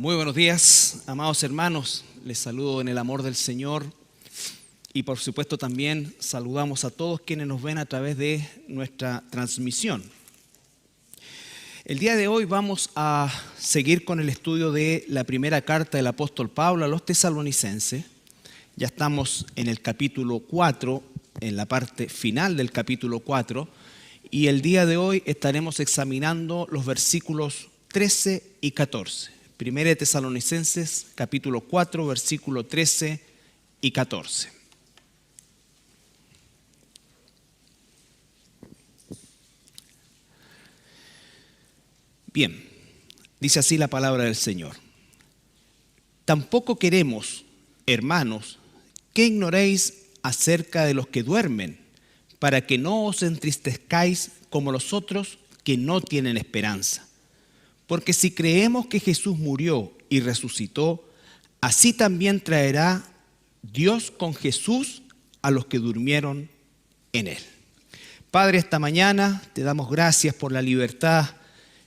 Muy buenos días, amados hermanos. Les saludo en el amor del Señor y por supuesto también saludamos a todos quienes nos ven a través de nuestra transmisión. El día de hoy vamos a seguir con el estudio de la primera carta del apóstol Pablo a los tesalonicenses. Ya estamos en el capítulo 4, en la parte final del capítulo 4, y el día de hoy estaremos examinando los versículos 13 y 14. Primera de Tesalonicenses, capítulo 4, versículo 13 y 14. Bien, dice así la palabra del Señor. Tampoco queremos, hermanos, que ignoréis acerca de los que duermen, para que no os entristezcáis como los otros que no tienen esperanza. Porque si creemos que Jesús murió y resucitó, así también traerá Dios con Jesús a los que durmieron en Él. Padre, esta mañana te damos gracias por la libertad,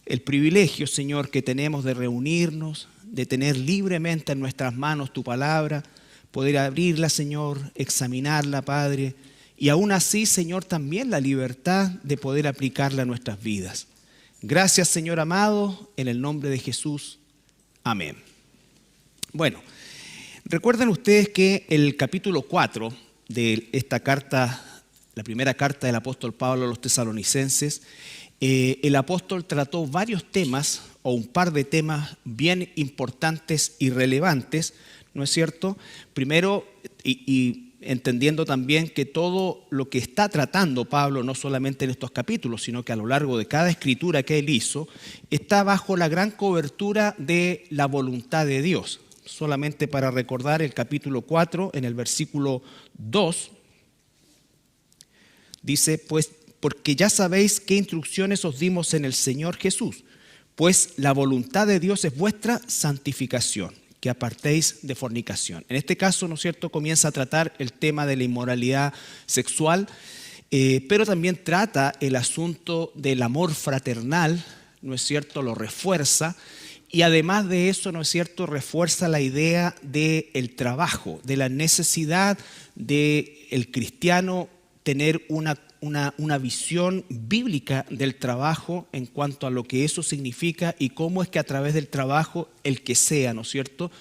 el privilegio, Señor, que tenemos de reunirnos, de tener libremente en nuestras manos tu palabra, poder abrirla, Señor, examinarla, Padre, y aún así, Señor, también la libertad de poder aplicarla a nuestras vidas. Gracias, Señor amado, en el nombre de Jesús. Amén. Bueno, recuerden ustedes que el capítulo 4 de esta carta, la primera carta del apóstol Pablo a los tesalonicenses, el apóstol trató varios temas o un par de temas bien importantes y relevantes, ¿no es cierto? Primero, y entendiendo también que todo lo que está tratando Pablo, no solamente en estos capítulos, sino que a lo largo de cada escritura que él hizo, está bajo la gran cobertura de la voluntad de Dios. Solamente para recordar el capítulo 4, en el versículo 2, dice, pues, porque ya sabéis qué instrucciones os dimos en el Señor Jesús, pues la voluntad de Dios es vuestra santificación, que apartéis de fornicación. En este caso, ¿no es cierto?, comienza a tratar el tema de la inmoralidad sexual, pero también trata el asunto del amor fraternal, ¿no es cierto?, lo refuerza, y además de eso, ¿no es cierto?, refuerza la idea del trabajo, de la necesidad del cristiano tener una visión bíblica del trabajo en cuanto a lo que eso significa y cómo es que a través del trabajo, el que sea, ¿no es cierto?,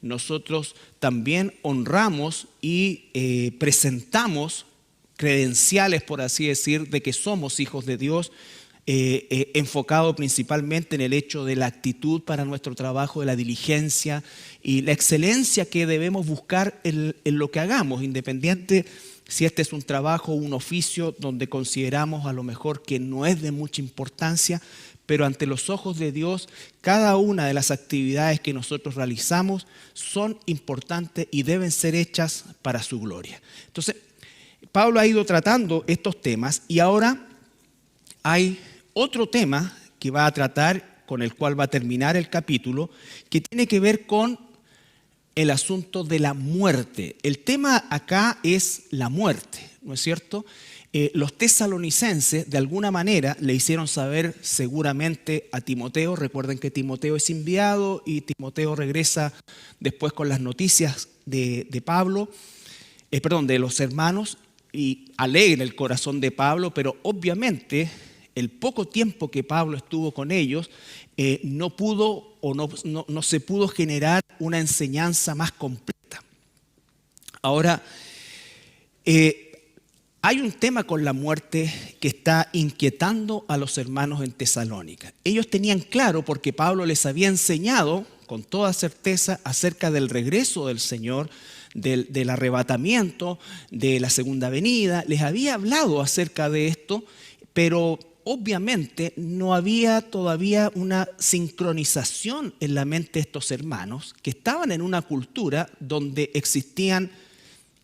nosotros también honramos y presentamos credenciales, por así decir, de que somos hijos de Dios, enfocado principalmente en el hecho de la actitud para nuestro trabajo, de la diligencia y la excelencia que debemos buscar en lo que hagamos, independiente si este es un trabajo o un oficio donde consideramos a lo mejor que no es de mucha importancia, pero ante los ojos de Dios, cada una de las actividades que nosotros realizamos son importantes y deben ser hechas para su gloria. Entonces, Pablo ha ido tratando estos temas y ahora hay otro tema que va a tratar, con el cual va a terminar el capítulo, que tiene que ver con el asunto de la muerte. El tema acá es la muerte, ¿no es cierto? Los tesalonicenses de alguna manera le hicieron saber seguramente a Timoteo. Recuerden que Timoteo es enviado y Timoteo regresa después con las noticias de Pablo, de los hermanos, y alegra el corazón de Pablo, pero obviamente el poco tiempo que Pablo estuvo con ellos no pudo o no se pudo generar una enseñanza más completa. Ahora, hay un tema con la muerte que está inquietando a los hermanos en Tesalónica. Ellos tenían claro, porque Pablo les había enseñado con toda certeza acerca del regreso del Señor, del arrebatamiento, de la segunda venida. Les había hablado acerca de esto, pero obviamente no había todavía una sincronización en la mente de estos hermanos que estaban en una cultura donde existían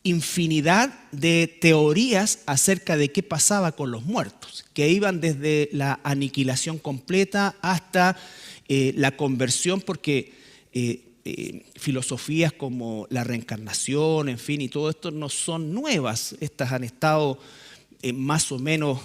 infinidad de teorías acerca de qué pasaba con los muertos, que iban desde la aniquilación completa hasta la conversión, porque filosofías como la reencarnación, en fin, y todo esto no son nuevas. Estas han estado más o menos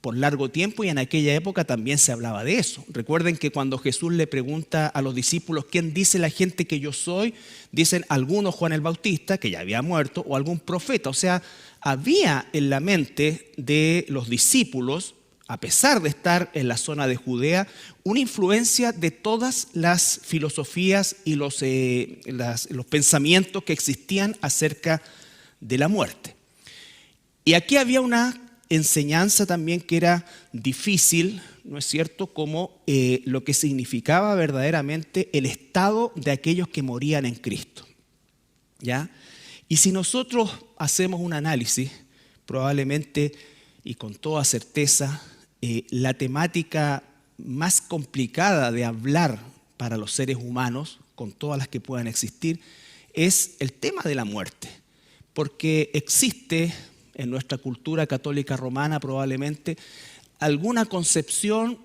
por largo tiempo y en aquella época también se hablaba de eso. Recuerden que cuando Jesús le pregunta a los discípulos ¿quién dice la gente que yo soy? Dicen algunos Juan el Bautista, que ya había muerto, o algún profeta. O sea, había en la mente de los discípulos, a pesar de estar en la zona de Judea, una influencia de todas las filosofías y los pensamientos que existían acerca de la muerte. Y aquí había una enseñanza también que era difícil, ¿no es cierto?, como lo que significaba verdaderamente el estado de aquellos que morían en Cristo, ¿ya? Y si nosotros hacemos un análisis, probablemente y con toda certeza, la temática más complicada de hablar para los seres humanos, con todas las que puedan existir, es el tema de la muerte, porque existe en nuestra cultura católica romana probablemente alguna concepción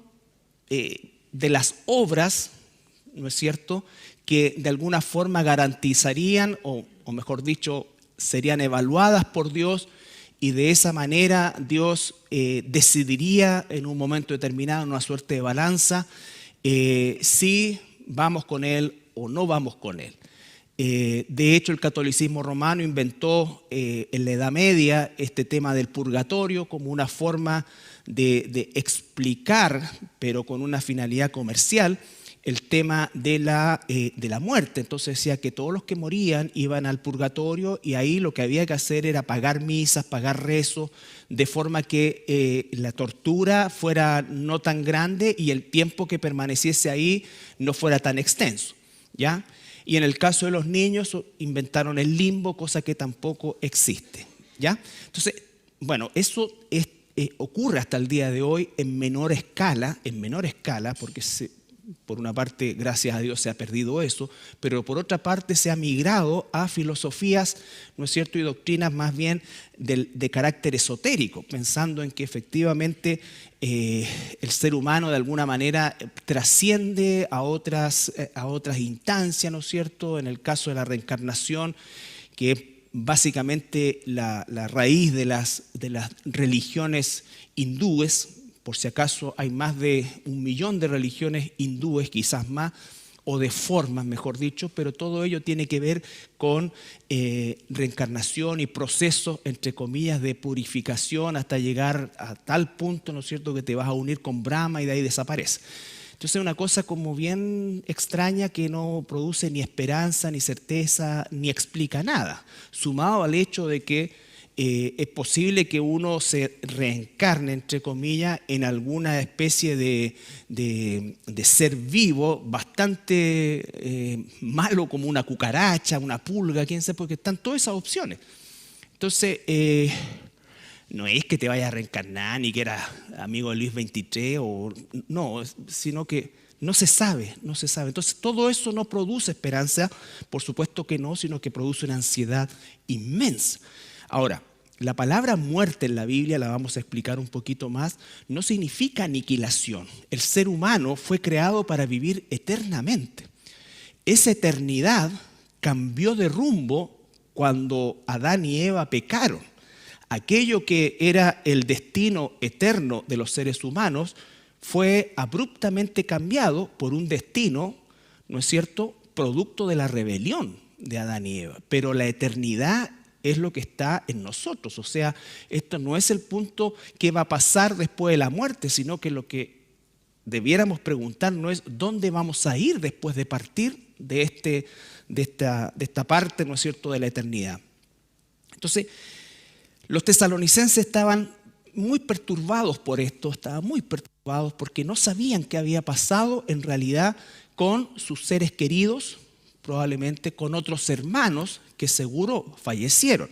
de las obras, ¿no es cierto?, que de alguna forma garantizarían, o mejor dicho, serían evaluadas por Dios y de esa manera Dios decidiría en un momento determinado, en una suerte de balanza, si vamos con Él o no vamos con Él. De hecho, el catolicismo romano inventó en la Edad Media este tema del purgatorio como una forma de explicar, pero con una finalidad comercial, el tema de la muerte. Entonces decía que todos los que morían iban al purgatorio y ahí lo que había que hacer era pagar misas, pagar rezos, de forma que la tortura fuera no tan grande y el tiempo que permaneciese ahí no fuera tan extenso, ¿ya? Y en el caso de los niños inventaron el limbo, cosa que tampoco existe, ¿ya? Entonces, bueno, eso ocurre hasta el día de hoy en menor escala, porque por una parte, gracias a Dios, se ha perdido eso, pero por otra parte se ha migrado a filosofías, ¿no es cierto?, y doctrinas más bien de carácter esotérico, pensando en que efectivamente el ser humano de alguna manera trasciende a otras instancias, ¿no es cierto?, en el caso de la reencarnación, que es básicamente la raíz de las religiones hindúes. Por si acaso hay más de 1 millón de religiones hindúes, quizás más, o de formas, mejor dicho, pero todo ello tiene que ver con reencarnación y procesos, entre comillas, de purificación hasta llegar a tal punto, ¿no es cierto?, que te vas a unir con Brahma y de ahí desaparece. Entonces es una cosa como bien extraña que no produce ni esperanza, ni certeza, ni explica nada, sumado al hecho de que es posible que uno se reencarne, entre comillas, en alguna especie de ser vivo bastante malo, como una cucaracha, una pulga, quién sabe, porque están todas esas opciones. Entonces, no es que te vayas a reencarnar ni que eras amigo de Luis XXIII, no, sino que no se sabe. Entonces, todo eso no produce esperanza, por supuesto que no, sino que produce una ansiedad inmensa. Ahora, la palabra muerte en la Biblia, la vamos a explicar un poquito más, no significa aniquilación. El ser humano fue creado para vivir eternamente. Esa eternidad cambió de rumbo cuando Adán y Eva pecaron. Aquello que era el destino eterno de los seres humanos fue abruptamente cambiado por un destino, ¿no es cierto?, producto de la rebelión de Adán y Eva. Pero la eternidad es lo que está en nosotros. O sea, esto no es el punto que va a pasar después de la muerte, sino que lo que debiéramos preguntar no es dónde vamos a ir después de partir de esta parte, ¿no es cierto?, de la eternidad. Entonces, los tesalonicenses estaban muy perturbados por esto, estaban muy perturbados porque no sabían qué había pasado en realidad con sus seres queridos, probablemente con otros hermanos que seguro fallecieron.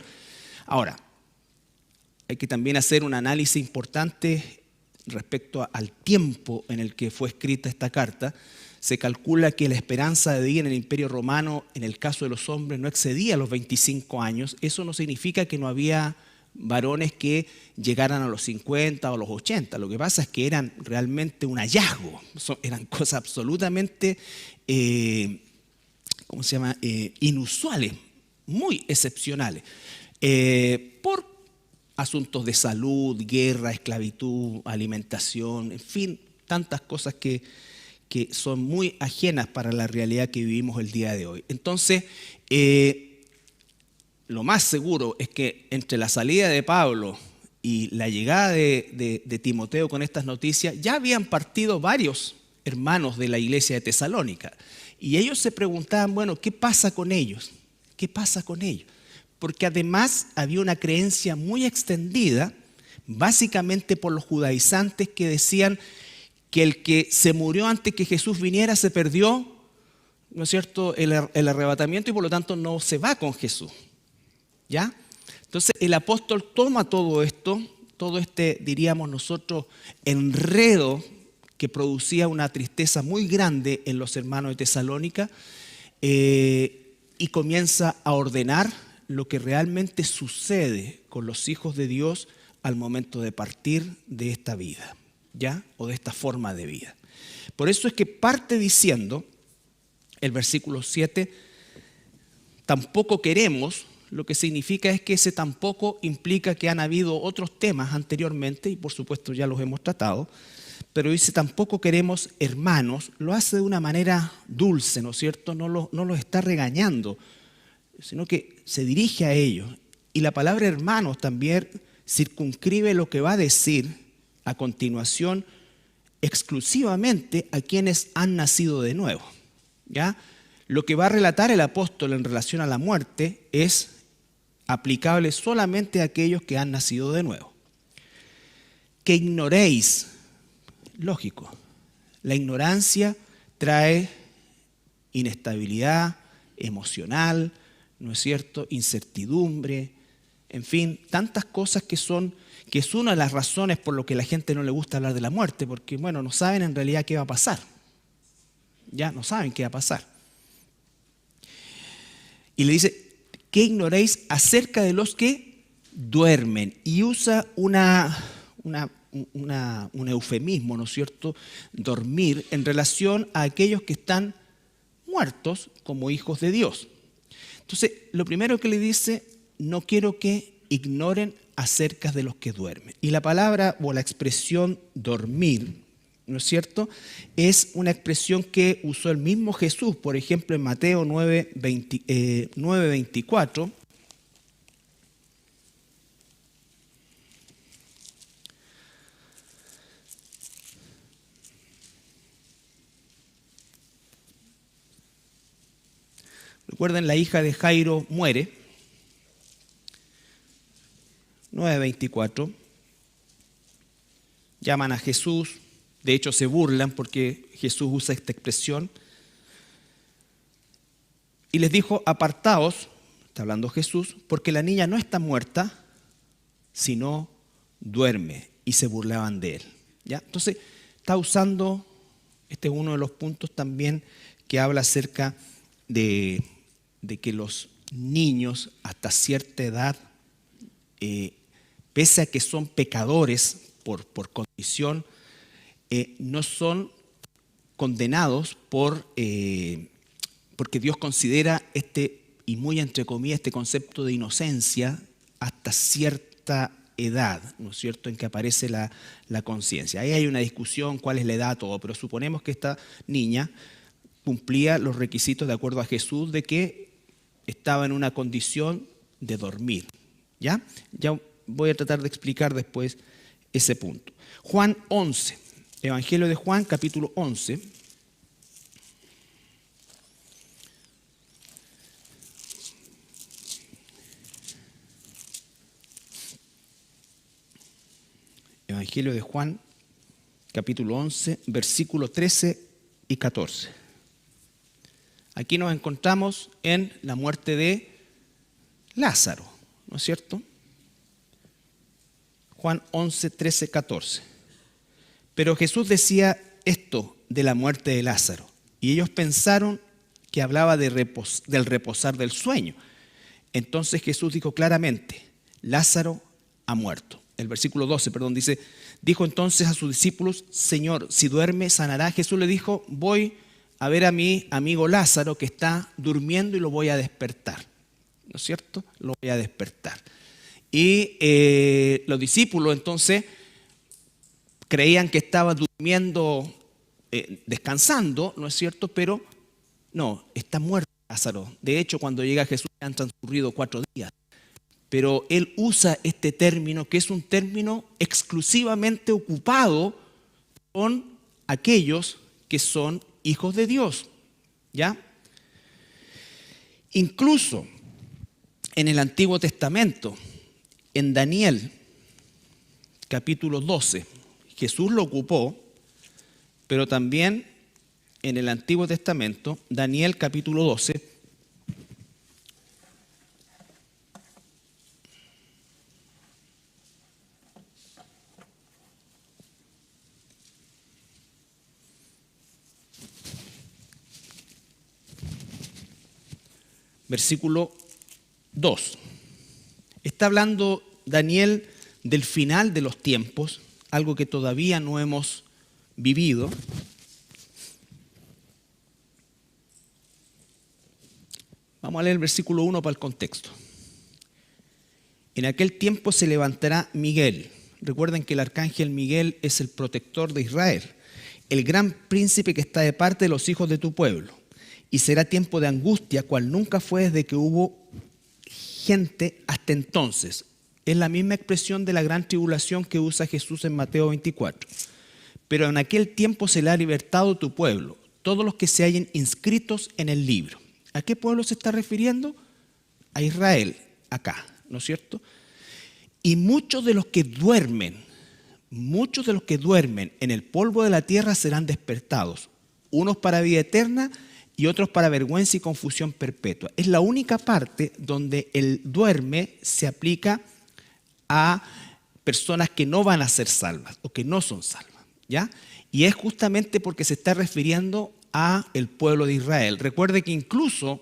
Ahora, hay que también hacer un análisis importante respecto al tiempo en el que fue escrita esta carta. Se calcula que la esperanza de vida en el Imperio Romano, en el caso de los hombres, no excedía los 25 años. Eso no significa que no había varones que llegaran a los 50 o a los 80. Lo que pasa es que eran realmente un hallazgo. Eran cosas absolutamente inusuales, muy excepcionales, por asuntos de salud, guerra, esclavitud, alimentación, en fin, tantas cosas que son muy ajenas para la realidad que vivimos el día de hoy. Entonces, lo más seguro es que entre la salida de Pablo y la llegada de Timoteo con estas noticias, ya habían partido varios hermanos de la iglesia de Tesalónica. Y ellos se preguntaban, bueno, ¿qué pasa con ellos? ¿Qué pasa con ellos? Porque además había una creencia muy extendida, básicamente por los judaizantes, que decían que el que se murió antes que Jesús viniera se perdió, ¿no es cierto?, el arrebatamiento, y por lo tanto no se va con Jesús. ¿Ya? Entonces el apóstol toma todo esto, todo este, diríamos nosotros, enredo que producía una tristeza muy grande en los hermanos de Tesalónica, y comienza a ordenar lo que realmente sucede con los hijos de Dios al momento de partir de esta vida, ¿ya? O de esta forma de vida. Por eso es que parte diciendo, el versículo 7, tampoco queremos. Lo que significa es que ese tampoco implica que han habido otros temas anteriormente, y por supuesto ya los hemos tratado, pero dice tampoco queremos, hermanos, lo hace de una manera dulce, ¿no es cierto? No los está regañando, sino que se dirige a ellos. Y la palabra hermanos también circunscribe lo que va a decir a continuación exclusivamente a quienes han nacido de nuevo, ¿ya? Lo que va a relatar el apóstol en relación a la muerte es aplicable solamente a aquellos que han nacido de nuevo. Que ignoréis, lógico, la ignorancia trae inestabilidad emocional, ¿no es cierto?, incertidumbre, en fin, tantas cosas que es una de las razones por lo que a la gente no le gusta hablar de la muerte, porque bueno, no saben en realidad qué va a pasar, ya no saben qué va a pasar. Y le dice, ¿qué ignoréis acerca de los que duermen? Y usa un eufemismo, ¿no es cierto?, dormir, en relación a aquellos que están muertos como hijos de Dios. Entonces, lo primero que le dice, no quiero que ignoren acerca de los que duermen. Y la palabra o la expresión dormir, ¿no es cierto?, es una expresión que usó el mismo Jesús, por ejemplo, en Mateo 9:24. Recuerden, la hija de Jairo muere, 9:24. Llaman a Jesús. De hecho, se burlan porque Jesús usa esta expresión. Y les dijo, apartaos, está hablando Jesús, porque la niña no está muerta, sino duerme. Y se burlaban de él. ¿Ya? Entonces, está usando, este es uno de los puntos también que habla acerca de que los niños hasta cierta edad, pese a que son pecadores por condición, no son condenados porque Dios considera y muy entre comillas, este concepto de inocencia hasta cierta edad, ¿no es cierto?, en que aparece la conciencia. Ahí hay una discusión, cuál es la edad, todo, pero suponemos que esta niña cumplía los requisitos de acuerdo a Jesús de que estaba en una condición de dormir. ¿Ya? Ya voy a tratar de explicar después ese punto. Juan 11. Evangelio de Juan, capítulo 11. Evangelio de Juan, capítulo 11, versículos 13 y 14. Aquí nos encontramos en la muerte de Lázaro, ¿no es cierto? Juan 11, 13, 14. Pero Jesús decía esto de la muerte de Lázaro, y ellos pensaron que hablaba del reposar del sueño. Entonces Jesús dijo claramente, Lázaro ha muerto. El versículo 12, dice, dijo entonces a sus discípulos, Señor, si duerme, sanará. Jesús le dijo, voy a ver a mi amigo Lázaro que está durmiendo y lo voy a despertar. ¿No es cierto? Lo voy a despertar. Y los discípulos entonces creían que estaba durmiendo, descansando, ¿no es cierto? Pero no, está muerto Lázaro. De hecho, cuando llega Jesús han transcurrido 4 días. Pero él usa este término, que es un término exclusivamente ocupado con aquellos que son hijos de Dios, ¿ya? Incluso en el Antiguo Testamento, en Daniel, capítulo 12, Jesús lo ocupó, pero también en el Antiguo Testamento, Daniel capítulo 12, versículo 2. Está hablando Daniel del final de los tiempos, algo que todavía no hemos vivido. Vamos a leer el versículo 1 para el contexto. En aquel tiempo se levantará Miguel. Recuerden que el arcángel Miguel es el protector de Israel, el gran príncipe que está de parte de los hijos de tu pueblo. Y será tiempo de angustia, cual nunca fue desde que hubo gente hasta entonces. Es la misma expresión de la gran tribulación que usa Jesús en Mateo 24. Pero en aquel tiempo se le ha libertado tu pueblo, todos los que se hallen inscritos en el libro. ¿A qué pueblo se está refiriendo? A Israel, acá, ¿no es cierto? Y muchos de los que duermen en el polvo de la tierra serán despertados, unos para vida eterna y otros para vergüenza y confusión perpetua. Es la única parte donde el duerme se aplica a personas que no van a ser salvas o que no son salvas, ¿ya? Y es justamente porque se está refiriendo a el pueblo de Israel. Recuerde que incluso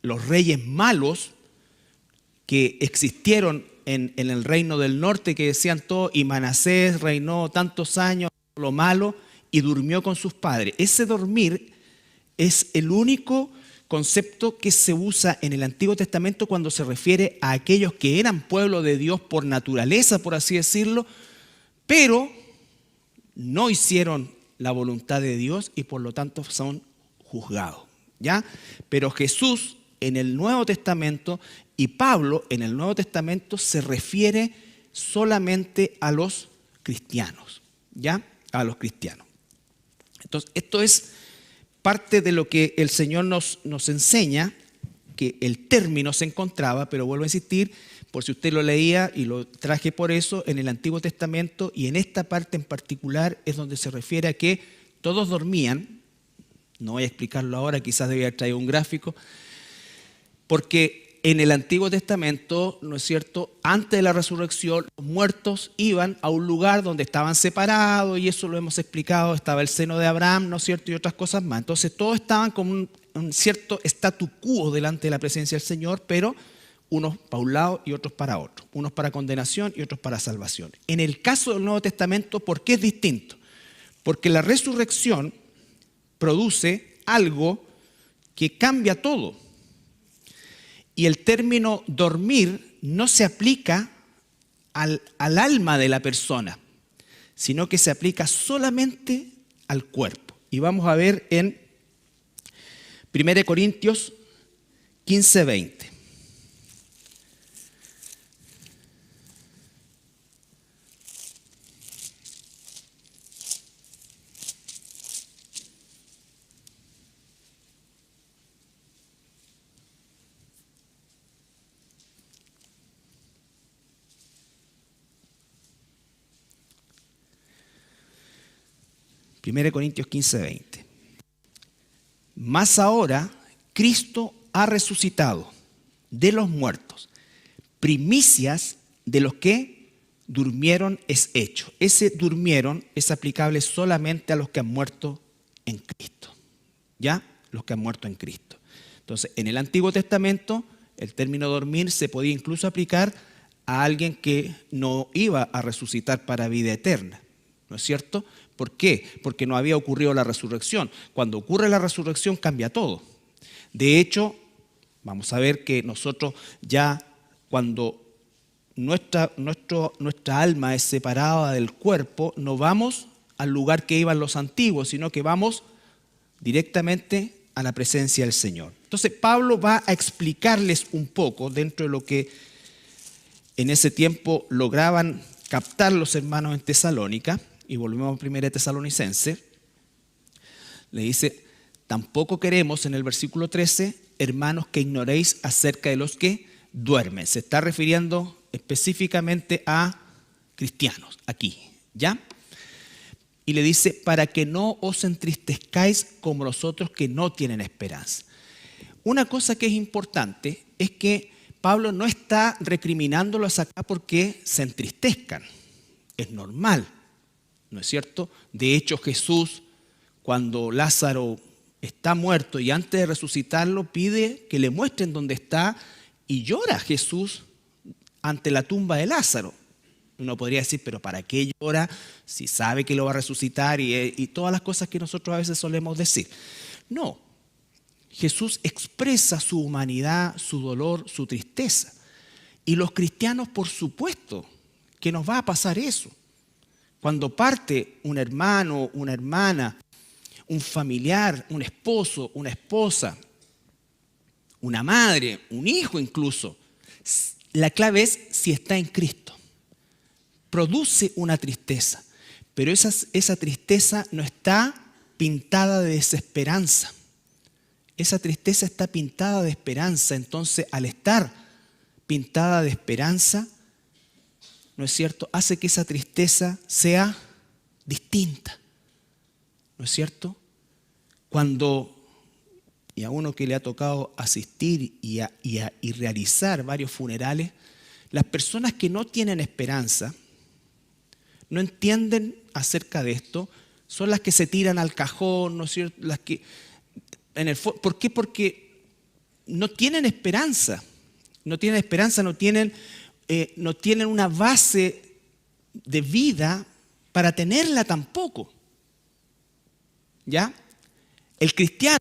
los reyes malos que existieron en el reino del norte, que decían todo, y Manasés reinó tantos años, lo malo, y durmió con sus padres. Ese dormir es el único concepto que se usa en el Antiguo Testamento cuando se refiere a aquellos que eran pueblo de Dios por naturaleza, por así decirlo, pero no hicieron la voluntad de Dios y por lo tanto son juzgados, ¿ya? Pero Jesús en el Nuevo Testamento y Pablo en el Nuevo Testamento se refiere solamente a los cristianos, ¿ya? A los cristianos. Entonces, esto es parte de lo que el Señor nos enseña, que el término se encontraba, pero vuelvo a insistir, por si usted lo leía y lo traje por eso, en el Antiguo Testamento y en esta parte en particular es donde se refiere a que todos dormían. No voy a explicarlo ahora, quizás debía haber traído un gráfico, porque en el Antiguo Testamento, ¿no es cierto?, antes de la resurrección, los muertos iban a un lugar donde estaban separados, y eso lo hemos explicado, estaba el seno de Abraham, ¿no es cierto?, y otras cosas más. Entonces todos estaban con un cierto statu quo delante de la presencia del Señor, pero unos para un lado y otros para otro, unos para condenación y otros para salvación. En el caso del Nuevo Testamento, ¿por qué es distinto? Porque la resurrección produce algo que cambia todo. Y el término dormir no se aplica al alma de la persona, sino que se aplica solamente al cuerpo. Y vamos a ver en 1 Corintios 15:20. Primera Corintios 15:20. Mas ahora Cristo ha resucitado de los muertos, primicias de los que durmieron es hecho. Ese durmieron es aplicable solamente a los que han muerto en Cristo, ¿ya? Los que han muerto en Cristo. Entonces, en el Antiguo Testamento, el término dormir se podía incluso aplicar a alguien que no iba a resucitar para vida eterna, ¿no es cierto? ¿Por qué? Porque no había ocurrido la resurrección. Cuando ocurre la resurrección cambia todo. De hecho, vamos a ver que nosotros ya cuando nuestra alma es separada del cuerpo, no vamos al lugar que iban los antiguos, sino que vamos directamente a la presencia del Señor. Entonces Pablo va a explicarles un poco dentro de lo que en ese tiempo lograban captar los hermanos en Tesalónica, y volvemos a 1 Tesalonicenses. Le dice: tampoco queremos, en el versículo 13, hermanos, que ignoréis acerca de los que duermen. Se está refiriendo específicamente a cristianos aquí, ¿ya? Y le dice: para que no os entristezcáis como los otros que no tienen esperanza. Una cosa que es importante es que Pablo no está recriminándolos acá porque se entristezcan. Es normal, ¿no es cierto? De hecho, Jesús, cuando Lázaro está muerto y antes de resucitarlo, pide que le muestren dónde está, y llora Jesús ante la tumba de Lázaro. Uno podría decir: pero ¿para qué llora si sabe que lo va a resucitar? Y todas las cosas que nosotros a veces solemos decir. No, Jesús expresa su humanidad, su dolor, su tristeza. Y los cristianos, por supuesto, que nos va a pasar eso. Cuando parte un hermano, una hermana, un familiar, un esposo, una esposa, una madre, un hijo incluso, la clave es si está en Cristo. Produce una tristeza, pero esa tristeza no está pintada de desesperanza. Esa tristeza está pintada de esperanza. Entonces, al estar pintada de esperanza, ¿no es cierto?, hace que esa tristeza sea distinta. ¿No es cierto? Cuando, y a uno que le ha tocado asistir y realizar varios funerales, las personas que no tienen esperanza, no entienden acerca de esto, son las que se tiran al cajón, ¿no es cierto? Las que, ¿por qué? Porque no tienen esperanza. No tienen esperanza, no tienen una base de vida para tenerla tampoco. ¿Ya? El cristiano,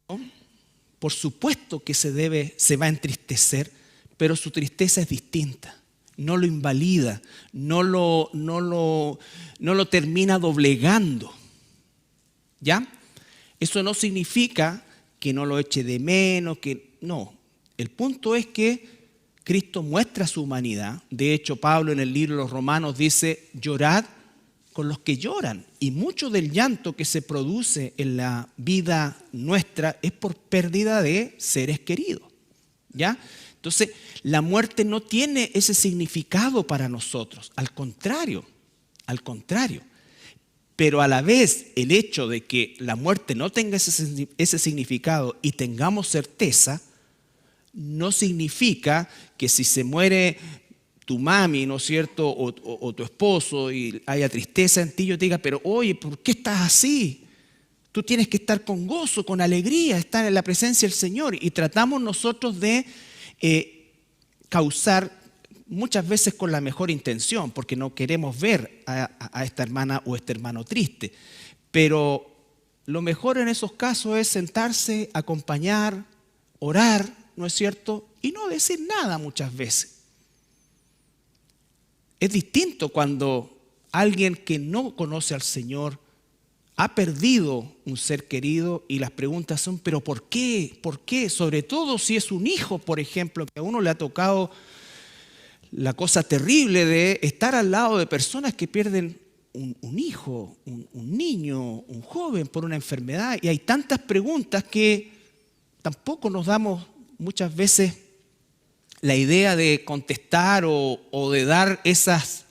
por supuesto que se va a entristecer, pero su tristeza es distinta. No lo invalida, no lo termina doblegando. ¿Ya? Eso no significa que no lo eche de menos, no. El punto es que Cristo muestra su humanidad. De hecho, Pablo en el libro de los Romanos dice: llorad con los que lloran. Y mucho del llanto que se produce en la vida nuestra es por pérdida de seres queridos. ¿Ya? Entonces, la muerte no tiene ese significado para nosotros. Al contrario. Pero a la vez, el hecho de que la muerte no tenga ese significado y tengamos certeza, no significa que si se muere tu mami, ¿no es cierto?, o tu esposo y haya tristeza en ti, yo te diga: pero oye, ¿por qué estás así? Tú tienes que estar con gozo, con alegría, estar en la presencia del Señor. Y tratamos nosotros de causar, muchas veces con la mejor intención, porque no queremos ver a esta hermana o este hermano triste. Pero lo mejor en esos casos es sentarse, acompañar, orar, ¿no es cierto?, y no decir nada muchas veces. Es distinto cuando alguien que no conoce al Señor ha perdido un ser querido y las preguntas son: ¿pero por qué? ¿Por qué? Sobre todo si es un hijo, por ejemplo, que a uno le ha tocado la cosa terrible de estar al lado de personas que pierden un hijo, un niño, un joven por una enfermedad. Y hay tantas preguntas que tampoco nos damos muchas veces la idea de contestar o de dar esas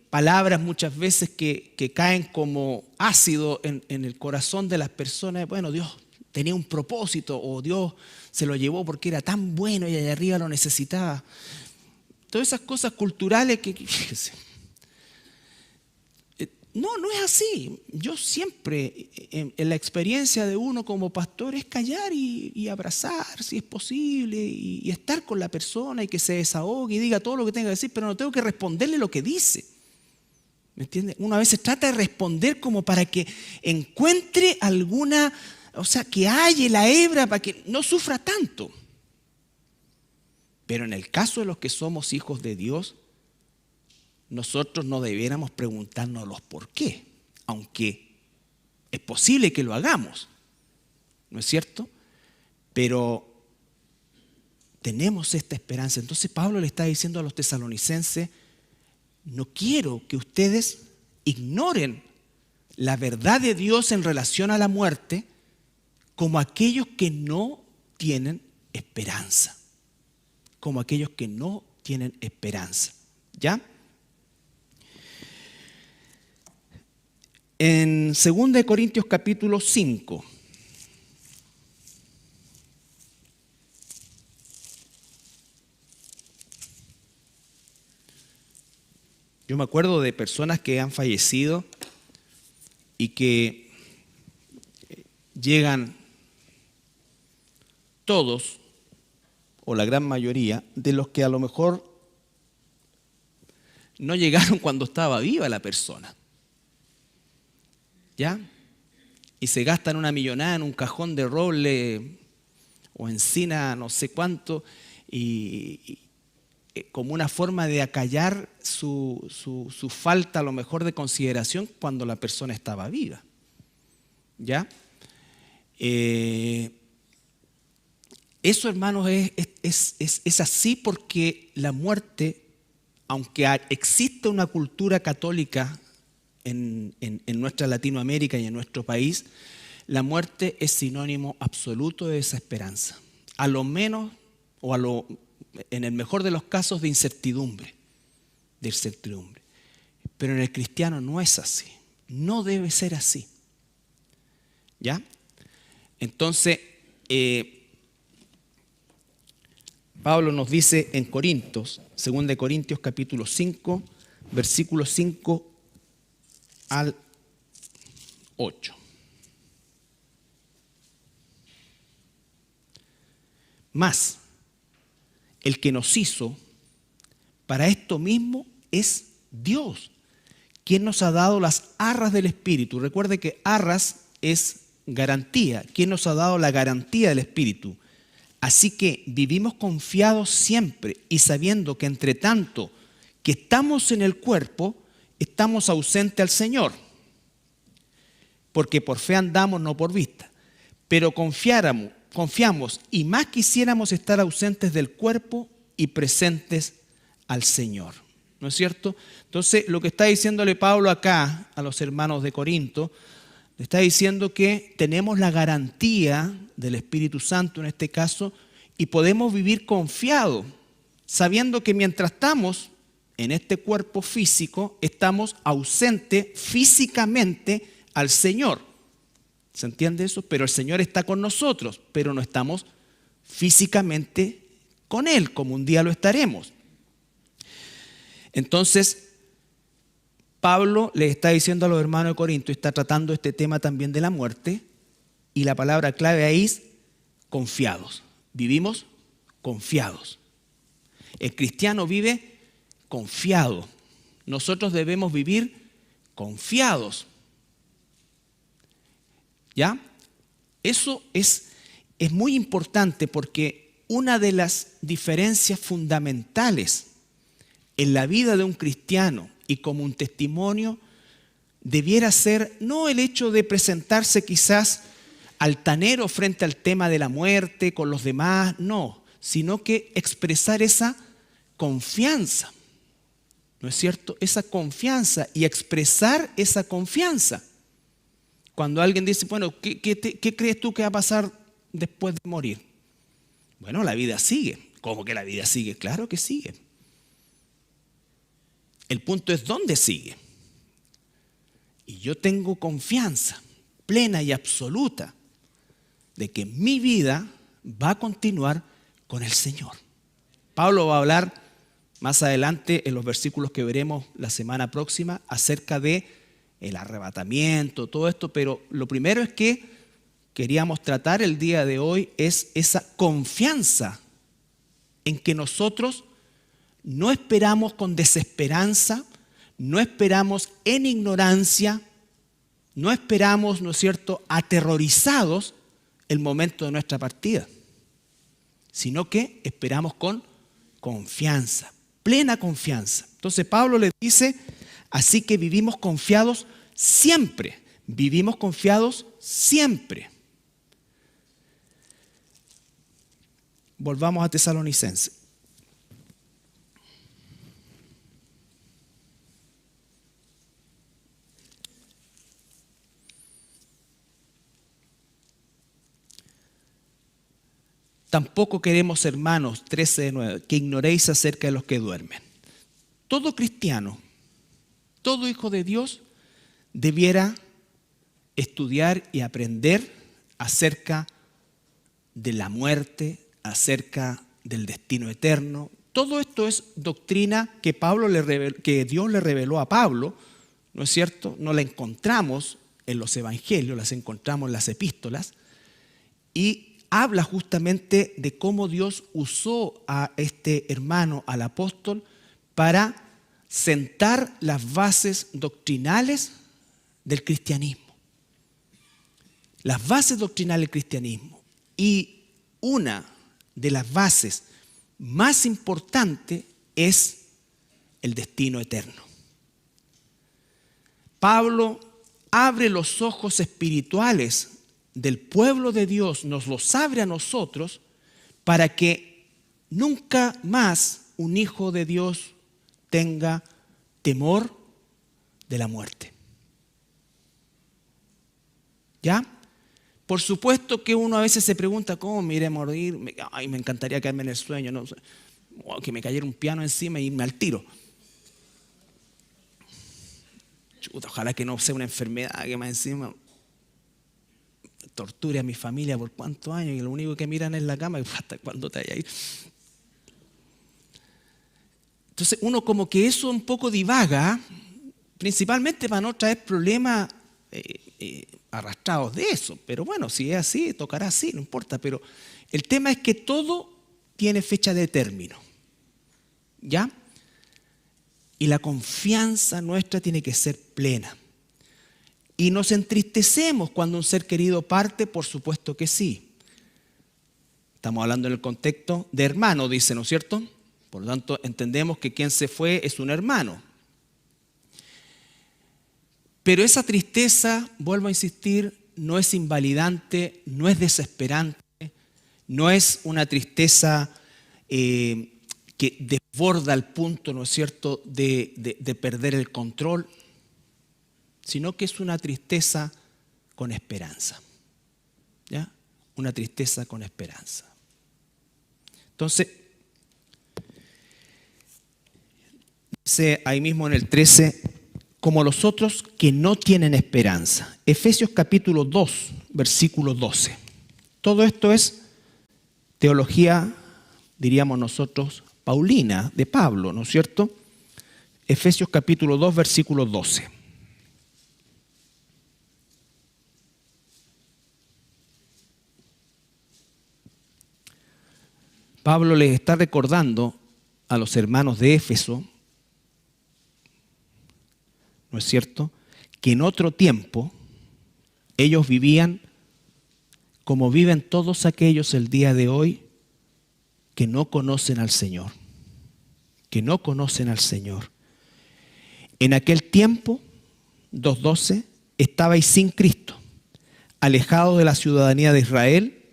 palabras muchas veces que caen como ácido en el corazón de las personas. Bueno, Dios tenía un propósito, o Dios se lo llevó porque era tan bueno y allá arriba lo necesitaba. Todas esas cosas culturales que no es así. Yo siempre, en la experiencia de uno como pastor, es callar y abrazar si es posible y estar con la persona y que se desahogue y diga todo lo que tenga que decir, pero no tengo que responderle lo que dice. ¿Me entiendes? Uno a veces trata de responder como para que encuentre alguna, o sea, que halle la hebra para que no sufra tanto. Pero en el caso de los que somos hijos de Dios, nosotros no debiéramos preguntarnos los por qué, aunque es posible que lo hagamos, ¿no es cierto? Pero tenemos esta esperanza. Entonces Pablo le está diciendo a los tesalonicenses, no quiero que ustedes ignoren la verdad de Dios en relación a la muerte como aquellos que no tienen esperanza. Como aquellos que no tienen esperanza. ¿Ya? En 2 Corintios capítulo 5. Yo me acuerdo de personas que han fallecido y que llegan todos, o la gran mayoría, de los que a lo mejor no llegaron cuando estaba viva la persona. ¿Ya? Y se gastan una millonada en un cajón de roble o encina no sé cuánto y como una forma de acallar su falta a lo mejor de consideración cuando la persona estaba viva. ¿Ya? Eso, hermanos, es así porque la muerte, aunque existe una cultura católica en nuestra Latinoamérica y en nuestro país, la muerte es sinónimo absoluto de desesperanza. A lo menos, en el mejor de los casos, de incertidumbre. Pero en el cristiano no es así. No debe ser así. ¿Ya? Entonces, Pablo nos dice en Corintios, 2 Corintios capítulo 5, versículos 5 al 8. Mas, el que nos hizo para esto mismo es Dios, quien nos ha dado las arras del Espíritu. Recuerde que arras es garantía. ¿Quién nos ha dado la garantía del Espíritu? Así que vivimos confiados siempre y sabiendo que entre tanto que estamos en el cuerpo, estamos ausentes al Señor. Porque por fe andamos, no por vista. Pero confiamos y más quisiéramos estar ausentes del cuerpo y presentes al Señor. ¿No es cierto? Entonces, lo que está diciéndole Pablo acá a los hermanos de Corinto, le está diciendo que tenemos la garantía del Espíritu Santo en este caso y podemos vivir confiados, sabiendo que mientras estamos en este cuerpo físico, estamos ausentes físicamente al Señor. ¿Se entiende eso? Pero el Señor está con nosotros, pero no estamos físicamente con Él, como un día lo estaremos. Entonces, Pablo le está diciendo a los hermanos de Corinto, está tratando este tema también de la muerte, y la palabra clave ahí es confiados. Vivimos confiados. El cristiano vive confiado. Nosotros debemos vivir confiados. ¿Ya? Eso es muy importante porque una de las diferencias fundamentales en la vida de un cristiano y como un testimonio debiera ser no el hecho de presentarse quizás altanero frente al tema de la muerte con los demás, no, sino que expresar esa confianza, ¿no es cierto? Esa confianza y expresar esa confianza. Cuando alguien dice, bueno, ¿qué crees tú que va a pasar después de morir? Bueno, la vida sigue. ¿Cómo que la vida sigue? Claro que sigue. El punto es dónde sigue. Y yo tengo confianza plena y absoluta de que mi vida va a continuar con el Señor. Pablo va a hablar más adelante en los versículos que veremos la semana próxima acerca de el arrebatamiento, todo esto, pero lo primero es que queríamos tratar el día de hoy es esa confianza en que nosotros no esperamos con desesperanza, no esperamos en ignorancia, no esperamos, ¿no es cierto?, aterrorizados el momento de nuestra partida, sino que esperamos con confianza, plena confianza. Entonces Pablo le dice, así que vivimos confiados siempre, vivimos confiados siempre. Volvamos a Tesalonicenses. Tampoco queremos, hermanos, 13:9, que ignoréis acerca de los que duermen. Todo cristiano, todo hijo de Dios debiera estudiar y aprender acerca de la muerte, acerca del destino eterno. Todo esto es doctrina que que Dios le reveló a Pablo, ¿no es cierto? No la encontramos en los evangelios, las encontramos en las epístolas, y habla justamente de cómo Dios usó a este hermano, al apóstol, para sentar las bases doctrinales del cristianismo. Las bases doctrinales del cristianismo. Y una de las bases más importantes es el destino eterno. Pablo abre los ojos espirituales del pueblo de Dios, nos los abre a nosotros para que nunca más un hijo de Dios tenga temor de la muerte. ¿Ya? Por supuesto que uno a veces se pregunta, ¿cómo me iré a morir? Ay, me encantaría caerme en el sueño, ¿no? Que me cayera un piano encima y irme al tiro. Chuta, ojalá que no sea una enfermedad que más encima torture a mi familia por cuántos años y lo único que miran es la cama y hasta cuándo te vaya a ir. Entonces uno como que eso un poco divaga, principalmente para no traer problemas arrastrados de eso. Pero bueno, si es así, tocará así, no importa. Pero el tema es que todo tiene fecha de término. ¿Ya? Y la confianza nuestra tiene que ser plena. ¿Y nos entristecemos cuando un ser querido parte? Por supuesto que sí. Estamos hablando en el contexto de hermano, dice, ¿no es cierto? Por lo tanto, entendemos que quien se fue es un hermano. Pero esa tristeza, vuelvo a insistir, no es invalidante, no es desesperante, no es una tristeza que desborda al punto, ¿no es cierto?, de perder el control, sino que es una tristeza con esperanza. ¿Ya? Una tristeza con esperanza. Entonces, dice ahí mismo en el 13, como los otros que no tienen esperanza. Efesios capítulo 2, versículo 12. Todo esto es teología, diríamos nosotros, paulina, de Pablo, ¿no es cierto? Efesios capítulo 2, versículo 12. Pablo les está recordando a los hermanos de Éfeso, ¿no es cierto?, que en otro tiempo ellos vivían como viven todos aquellos el día de hoy que no conocen al Señor, que no conocen al Señor. En aquel tiempo, 2:12, estabais sin Cristo, alejados de la ciudadanía de Israel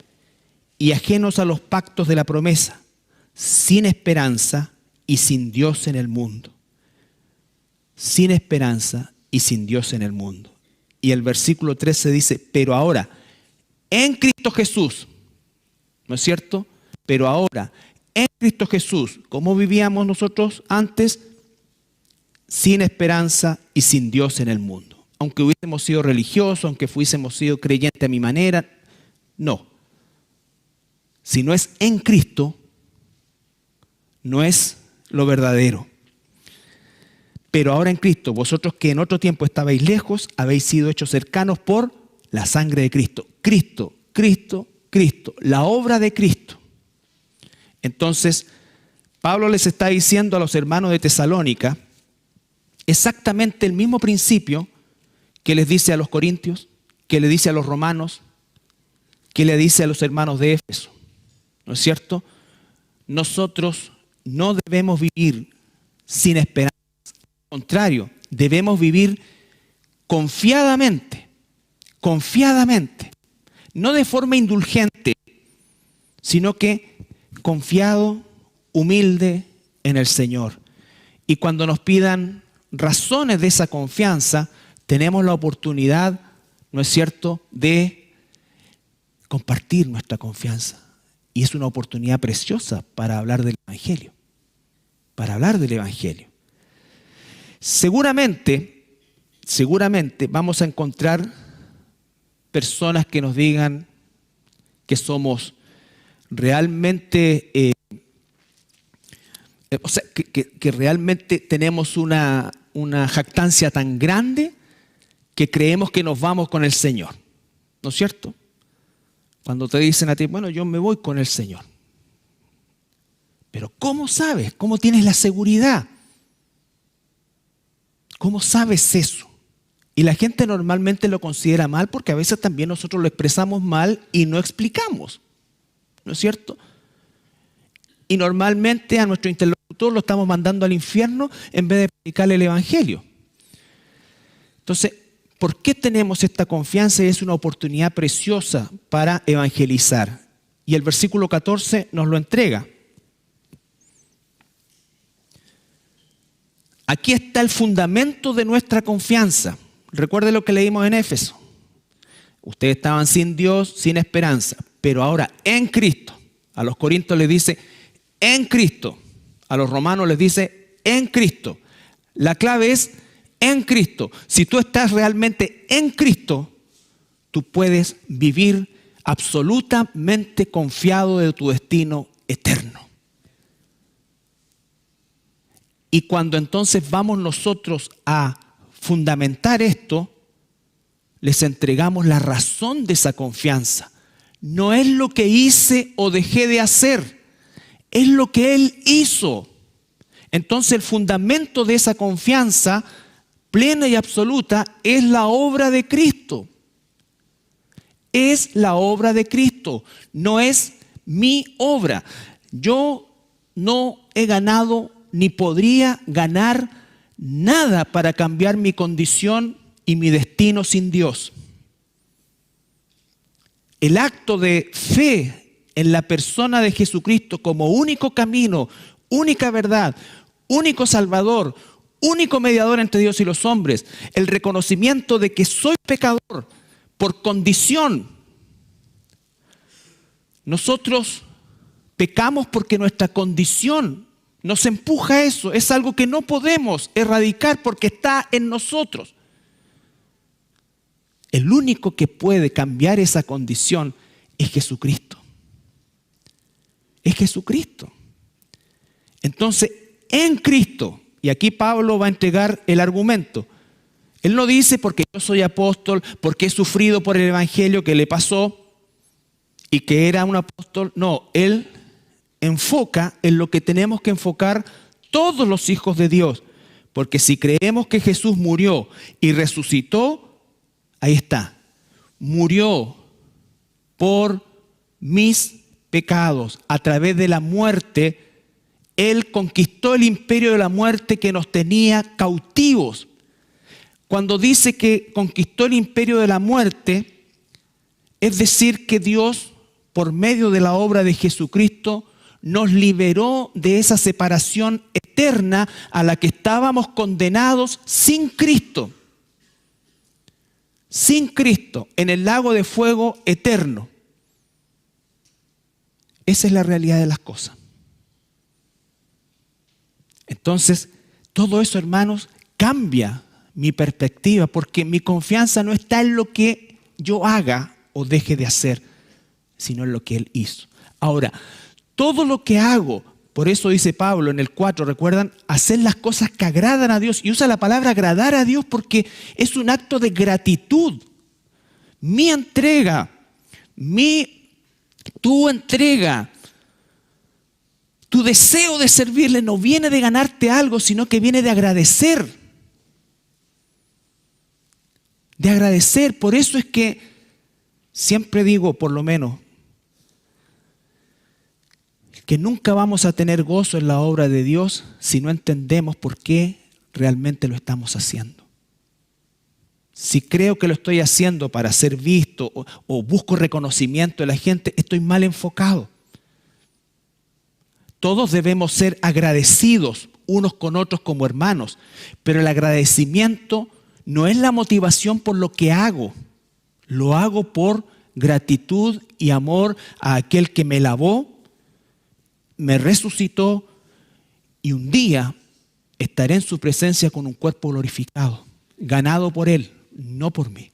y ajenos a los pactos de la promesa, sin esperanza y sin Dios en el mundo. Sin esperanza y sin Dios en el mundo. Y el versículo 13 dice, pero ahora, en Cristo Jesús, ¿no es cierto? Pero ahora, en Cristo Jesús, ¿cómo vivíamos nosotros antes? Sin esperanza y sin Dios en el mundo. Aunque hubiésemos sido religiosos, aunque hubiésemos sido creyentes a mi manera, no. Si no es en Cristo, no es lo verdadero. Pero ahora en Cristo, vosotros que en otro tiempo estabais lejos, habéis sido hechos cercanos por la sangre de Cristo. Cristo, Cristo, Cristo, la obra de Cristo. Entonces, Pablo les está diciendo a los hermanos de Tesalónica exactamente el mismo principio que les dice a los corintios, que le dice a los romanos, que le dice a los hermanos de Éfeso. ¿No es cierto? Nosotros no debemos vivir sin esperanza. Al contrario, debemos vivir confiadamente, no de forma indulgente, sino que confiado, humilde en el Señor. Y cuando nos pidan razones de esa confianza, tenemos la oportunidad, ¿no es cierto?, de compartir nuestra confianza. Y es una oportunidad preciosa para hablar del Evangelio. Seguramente vamos a encontrar personas que nos digan que somos realmente, que realmente tenemos una jactancia tan grande que creemos que nos vamos con el Señor. ¿No es cierto? Cuando te dicen a ti, bueno, yo me voy con el Señor. Pero ¿cómo sabes? ¿Cómo tienes la seguridad? ¿Cómo sabes eso? Y la gente normalmente lo considera mal porque a veces también nosotros lo expresamos mal y no explicamos. ¿No es cierto? Y normalmente a nuestro interlocutor lo estamos mandando al infierno en vez de predicarle el Evangelio. Entonces, ¿por qué tenemos esta confianza? Y es una oportunidad preciosa para evangelizar. Y el versículo 14 nos lo entrega. Aquí está el fundamento de nuestra confianza. Recuerde lo que leímos en Éfeso. Ustedes estaban sin Dios, sin esperanza, pero ahora en Cristo. A los corintios les dice en Cristo. A los romanos les dice en Cristo. La clave es en Cristo. Si tú estás realmente en Cristo, tú puedes vivir absolutamente confiado de tu destino eterno. Y cuando entonces vamos nosotros a fundamentar esto, les entregamos la razón de esa confianza. No es lo que hice o dejé de hacer, es lo que Él hizo. Entonces el fundamento de esa confianza plena y absoluta es la obra de Cristo. Es la obra de Cristo, no es mi obra. Yo no he ganado ni podría ganar nada para cambiar mi condición y mi destino sin Dios. El acto de fe en la persona de Jesucristo como único camino, única verdad, único Salvador, único mediador entre Dios y los hombres, el reconocimiento de que soy pecador por condición. Nosotros pecamos porque nuestra condición nos empuja a eso. Es algo que no podemos erradicar porque está en nosotros. El único que puede cambiar esa condición es Jesucristo. Es Jesucristo. Entonces, en Cristo, y aquí Pablo va a entregar el argumento. Él no dice porque yo soy apóstol, porque he sufrido por el evangelio que le pasó y que era un apóstol. No, él enfoca en lo que tenemos que enfocar todos los hijos de Dios. Porque si creemos que Jesús murió y resucitó, ahí está. Murió por mis pecados. A través de la muerte, Él conquistó el imperio de la muerte que nos tenía cautivos. Cuando dice que conquistó el imperio de la muerte, es decir que Dios, por medio de la obra de Jesucristo, nos liberó de esa separación eterna a la que estábamos condenados sin Cristo. Sin Cristo, en el lago de fuego eterno. Esa es la realidad de las cosas. Entonces, todo eso, hermanos, cambia mi perspectiva, porque mi confianza no está en lo que yo haga o deje de hacer, sino en lo que Él hizo. Ahora, todo lo que hago, por eso dice Pablo en el 4, ¿recuerdan? Hacer las cosas que agradan a Dios. Y usa la palabra agradar a Dios porque es un acto de gratitud. Mi entrega, tu entrega, tu deseo de servirle no viene de ganarte algo, sino que viene de agradecer. De agradecer. Por eso es que siempre digo, por lo menos, que nunca vamos a tener gozo en la obra de Dios si no entendemos por qué realmente lo estamos haciendo. Si creo que lo estoy haciendo para ser visto o busco reconocimiento de la gente, estoy mal enfocado. Todos debemos ser agradecidos unos con otros como hermanos, pero el agradecimiento no es la motivación por lo que hago. Lo hago por gratitud y amor a aquel que me lavó, me resucitó y un día estaré en su presencia con un cuerpo glorificado, ganado por Él, no por mí.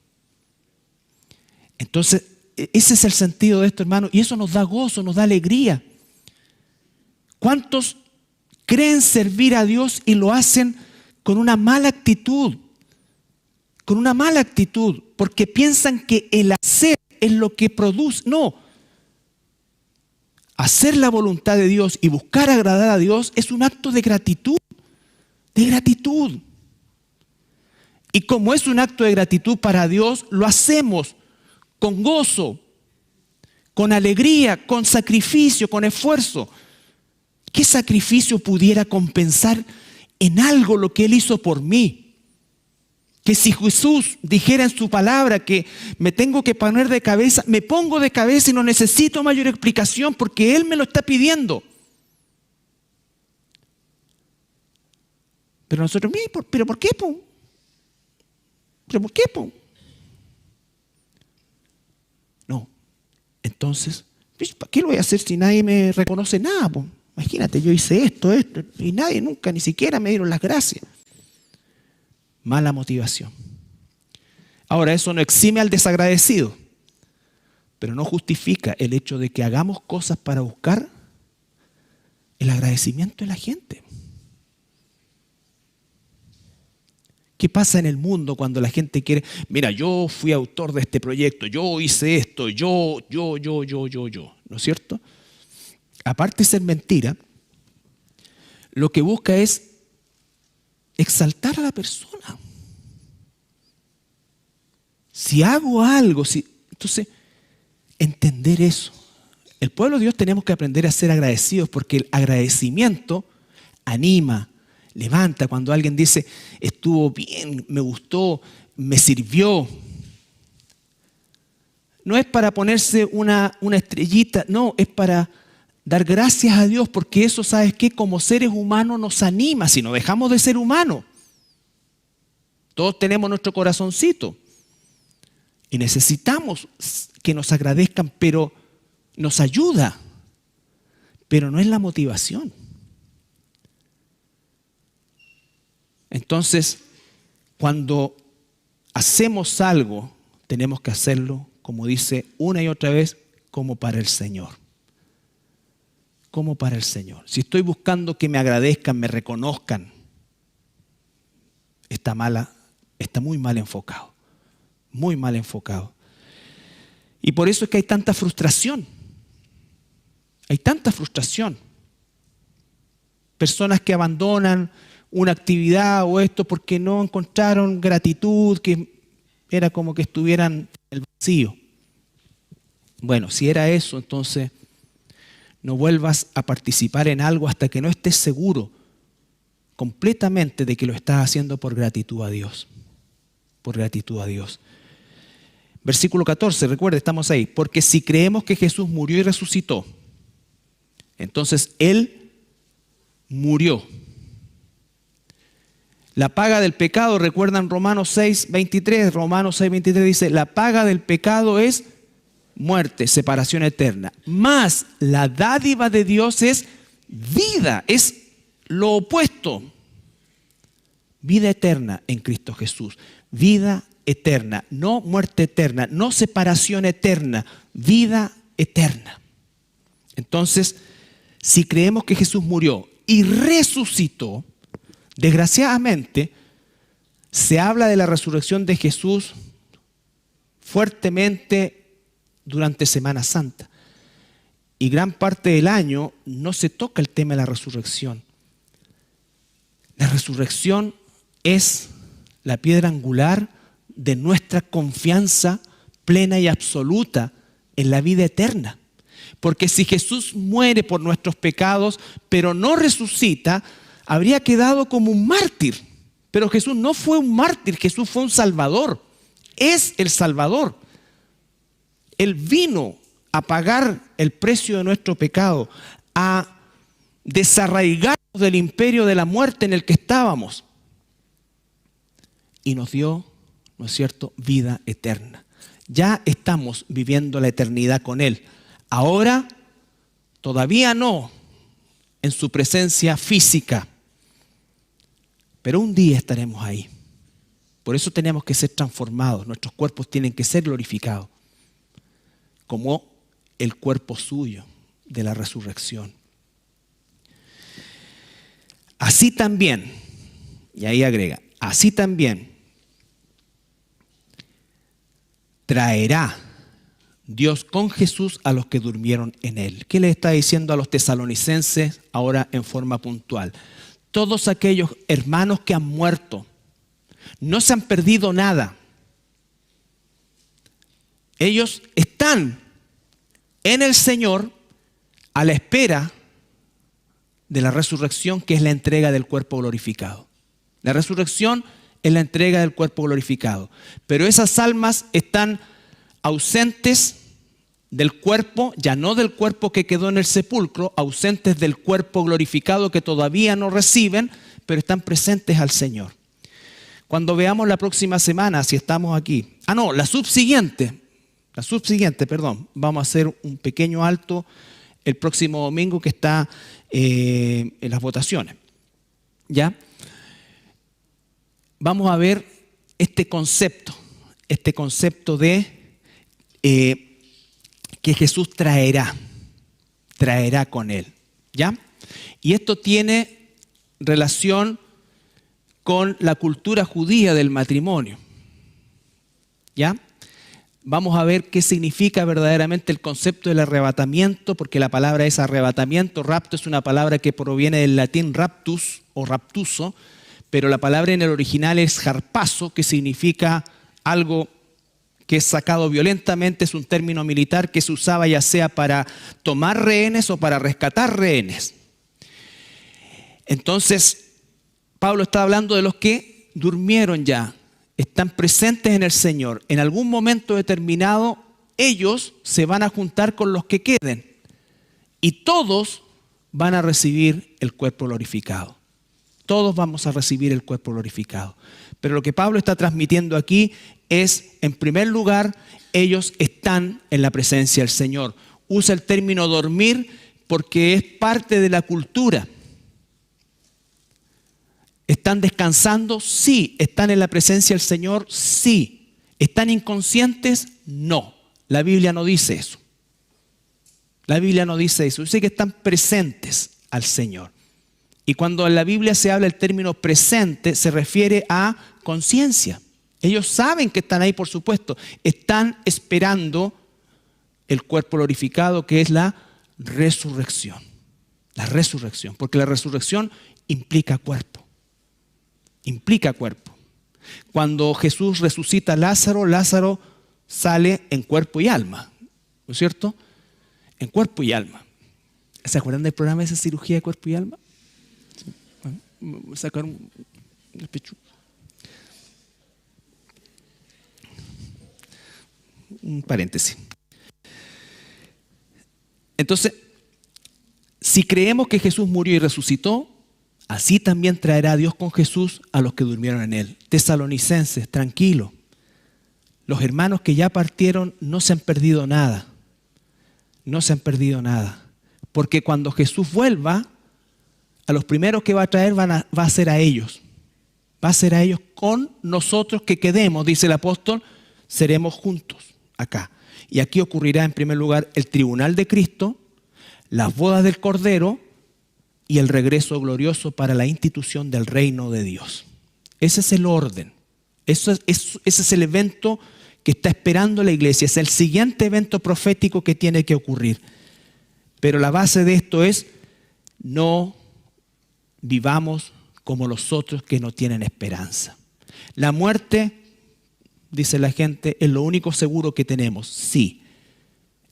Entonces, ese es el sentido de esto, hermano, y eso nos da gozo, nos da alegría. ¿Cuántos creen servir a Dios y lo hacen con una mala actitud? Con una mala actitud, porque piensan que el hacer es lo que produce. No. Hacer la voluntad de Dios y buscar agradar a Dios es un acto de gratitud. De gratitud. Y como es un acto de gratitud para Dios, lo hacemos con gozo, con alegría, con sacrificio, con esfuerzo. ¿Qué sacrificio pudiera compensar en algo lo que Él hizo por mí? Que si Jesús dijera en su palabra que me tengo que poner de cabeza, me pongo de cabeza y no necesito mayor explicación porque Él me lo está pidiendo. Pero nosotros, ¿pero por qué, po? ¿Pero por qué, po? No. Entonces, ¿para qué lo voy a hacer si nadie me reconoce nada, po? Imagínate, yo hice esto, y nadie nunca, ni siquiera me dieron las gracias. Mala motivación. Ahora, eso no exime al desagradecido, pero no justifica el hecho de que hagamos cosas para buscar el agradecimiento de la gente. ¿Qué pasa en el mundo cuando la gente quiere, mira, yo fui autor de este proyecto, yo hice esto, yo, ¿no es cierto? Aparte de ser mentira, lo que busca es exaltar a la persona. Si hago algo, entonces entender eso. El pueblo de Dios tenemos que aprender a ser agradecidos porque el agradecimiento anima, levanta. Cuando alguien dice, estuvo bien, me gustó, me sirvió. No es para ponerse una estrellita, no, es para dar gracias a Dios porque eso, ¿sabes qué? Como seres humanos nos anima si no dejamos de ser humanos. Todos tenemos nuestro corazoncito y necesitamos que nos agradezcan, pero nos ayuda, pero no es la motivación. Entonces, cuando hacemos algo, tenemos que hacerlo, como dice una y otra vez, como para el Señor. Como para el Señor. Si estoy buscando que me agradezcan, me reconozcan, está muy mal enfocado. Muy mal enfocado. Y por eso es que hay tanta frustración. Hay tanta frustración. Personas que abandonan una actividad o esto porque no encontraron gratitud, que era como que estuvieran en el vacío. Bueno, si era eso, entonces no vuelvas a participar en algo hasta que no estés seguro completamente de que lo estás haciendo por gratitud a Dios. Por gratitud a Dios. Versículo 14, recuerda, estamos ahí. Porque si creemos que Jesús murió y resucitó, entonces Él murió. La paga del pecado, recuerdan Romanos 6:23. Romanos 6:23 dice, la paga del pecado es muerte, separación eterna. Mas la dádiva de Dios es vida, es lo opuesto. Vida eterna en Cristo Jesús. Vida eterna, no muerte eterna, no separación eterna, vida eterna. Entonces, si creemos que Jesús murió y resucitó, desgraciadamente, se habla de la resurrección de Jesús fuertemente durante Semana Santa. Y gran parte del año no se toca el tema de la resurrección. La resurrección es la piedra angular de nuestra confianza plena y absoluta en la vida eterna. Porque si Jesús muere por nuestros pecados, pero no resucita, habría quedado como un mártir. Pero Jesús no fue un mártir, Jesús fue un salvador. Es el Salvador. Él vino a pagar el precio de nuestro pecado, a desarraigarnos del imperio de la muerte en el que estábamos. Y nos dio, ¿no es cierto?, vida eterna. Ya estamos viviendo la eternidad con Él. Ahora, todavía no en su presencia física, pero un día estaremos ahí. Por eso tenemos que ser transformados, nuestros cuerpos tienen que ser glorificados, como el cuerpo suyo de la resurrección. Así también, y ahí agrega, así también traerá Dios con Jesús a los que durmieron en Él. ¿Qué le está diciendo a los tesalonicenses ahora en forma puntual? Todos aquellos hermanos que han muerto, no se han perdido nada. Ellos están en el Señor a la espera de la resurrección, que es la entrega del cuerpo glorificado. La resurrección es la entrega del cuerpo glorificado. Pero esas almas están ausentes del cuerpo, ya no del cuerpo que quedó en el sepulcro, ausentes del cuerpo glorificado que todavía no reciben, pero están presentes al Señor. Cuando veamos la próxima semana, si estamos aquí, la subsiguiente, vamos a hacer un pequeño alto el próximo domingo que está en las votaciones. ¿Ya? Vamos a ver este concepto de que Jesús traerá con Él. ¿Ya? Y esto tiene relación con la cultura judía del matrimonio. ¿Ya? Vamos a ver qué significa verdaderamente el concepto del arrebatamiento, porque la palabra es arrebatamiento. Rapto es una palabra que proviene del latín raptus o raptuso, pero la palabra en el original es harpazo, que significa algo que es sacado violentamente, es un término militar que se usaba ya sea para tomar rehenes o para rescatar rehenes. Entonces, Pablo está hablando de los que durmieron ya, están presentes en el Señor. En algún momento determinado, ellos se van a juntar con los que queden y todos van a recibir el cuerpo glorificado. Todos vamos a recibir el cuerpo glorificado. Pero lo que Pablo está transmitiendo aquí es, en primer lugar, ellos están en la presencia del Señor. Usa el término dormir porque es parte de la cultura. ¿Están descansando? Sí. ¿Están en la presencia del Señor? Sí. ¿Están inconscientes? No. La Biblia no dice eso. La Biblia no dice eso. Dice que están presentes al Señor. Y cuando en la Biblia se habla el término presente, se refiere a conciencia. Ellos saben que están ahí, por supuesto. Están esperando el cuerpo glorificado, que es la resurrección. La resurrección. Porque la resurrección implica cuerpo. Implica cuerpo. Cuando Jesús resucita a Lázaro, Lázaro sale en cuerpo y alma. ¿No es cierto? En cuerpo y alma. ¿Se acuerdan del programa de esa cirugía de cuerpo y alma? Sacar un pecho. Un paréntesis. Entonces, si creemos que Jesús murió y resucitó, así también traerá Dios con Jesús a los que durmieron en Él. Tesalonicenses, tranquilos. Los hermanos que ya partieron no se han perdido nada. No se han perdido nada. Porque cuando Jesús vuelva, a los primeros que va a traer va a ser a ellos. Va a ser a ellos con nosotros que quedemos, dice el apóstol, seremos juntos acá. Y aquí ocurrirá en primer lugar el tribunal de Cristo, las bodas del Cordero y el regreso glorioso para la institución del reino de Dios. Ese es el orden. Ese es el evento que está esperando la iglesia. Es el siguiente evento profético que tiene que ocurrir. Pero la base de esto es: no vivamos como los otros que no tienen esperanza. La muerte, dice la gente, es lo único seguro que tenemos. Sí,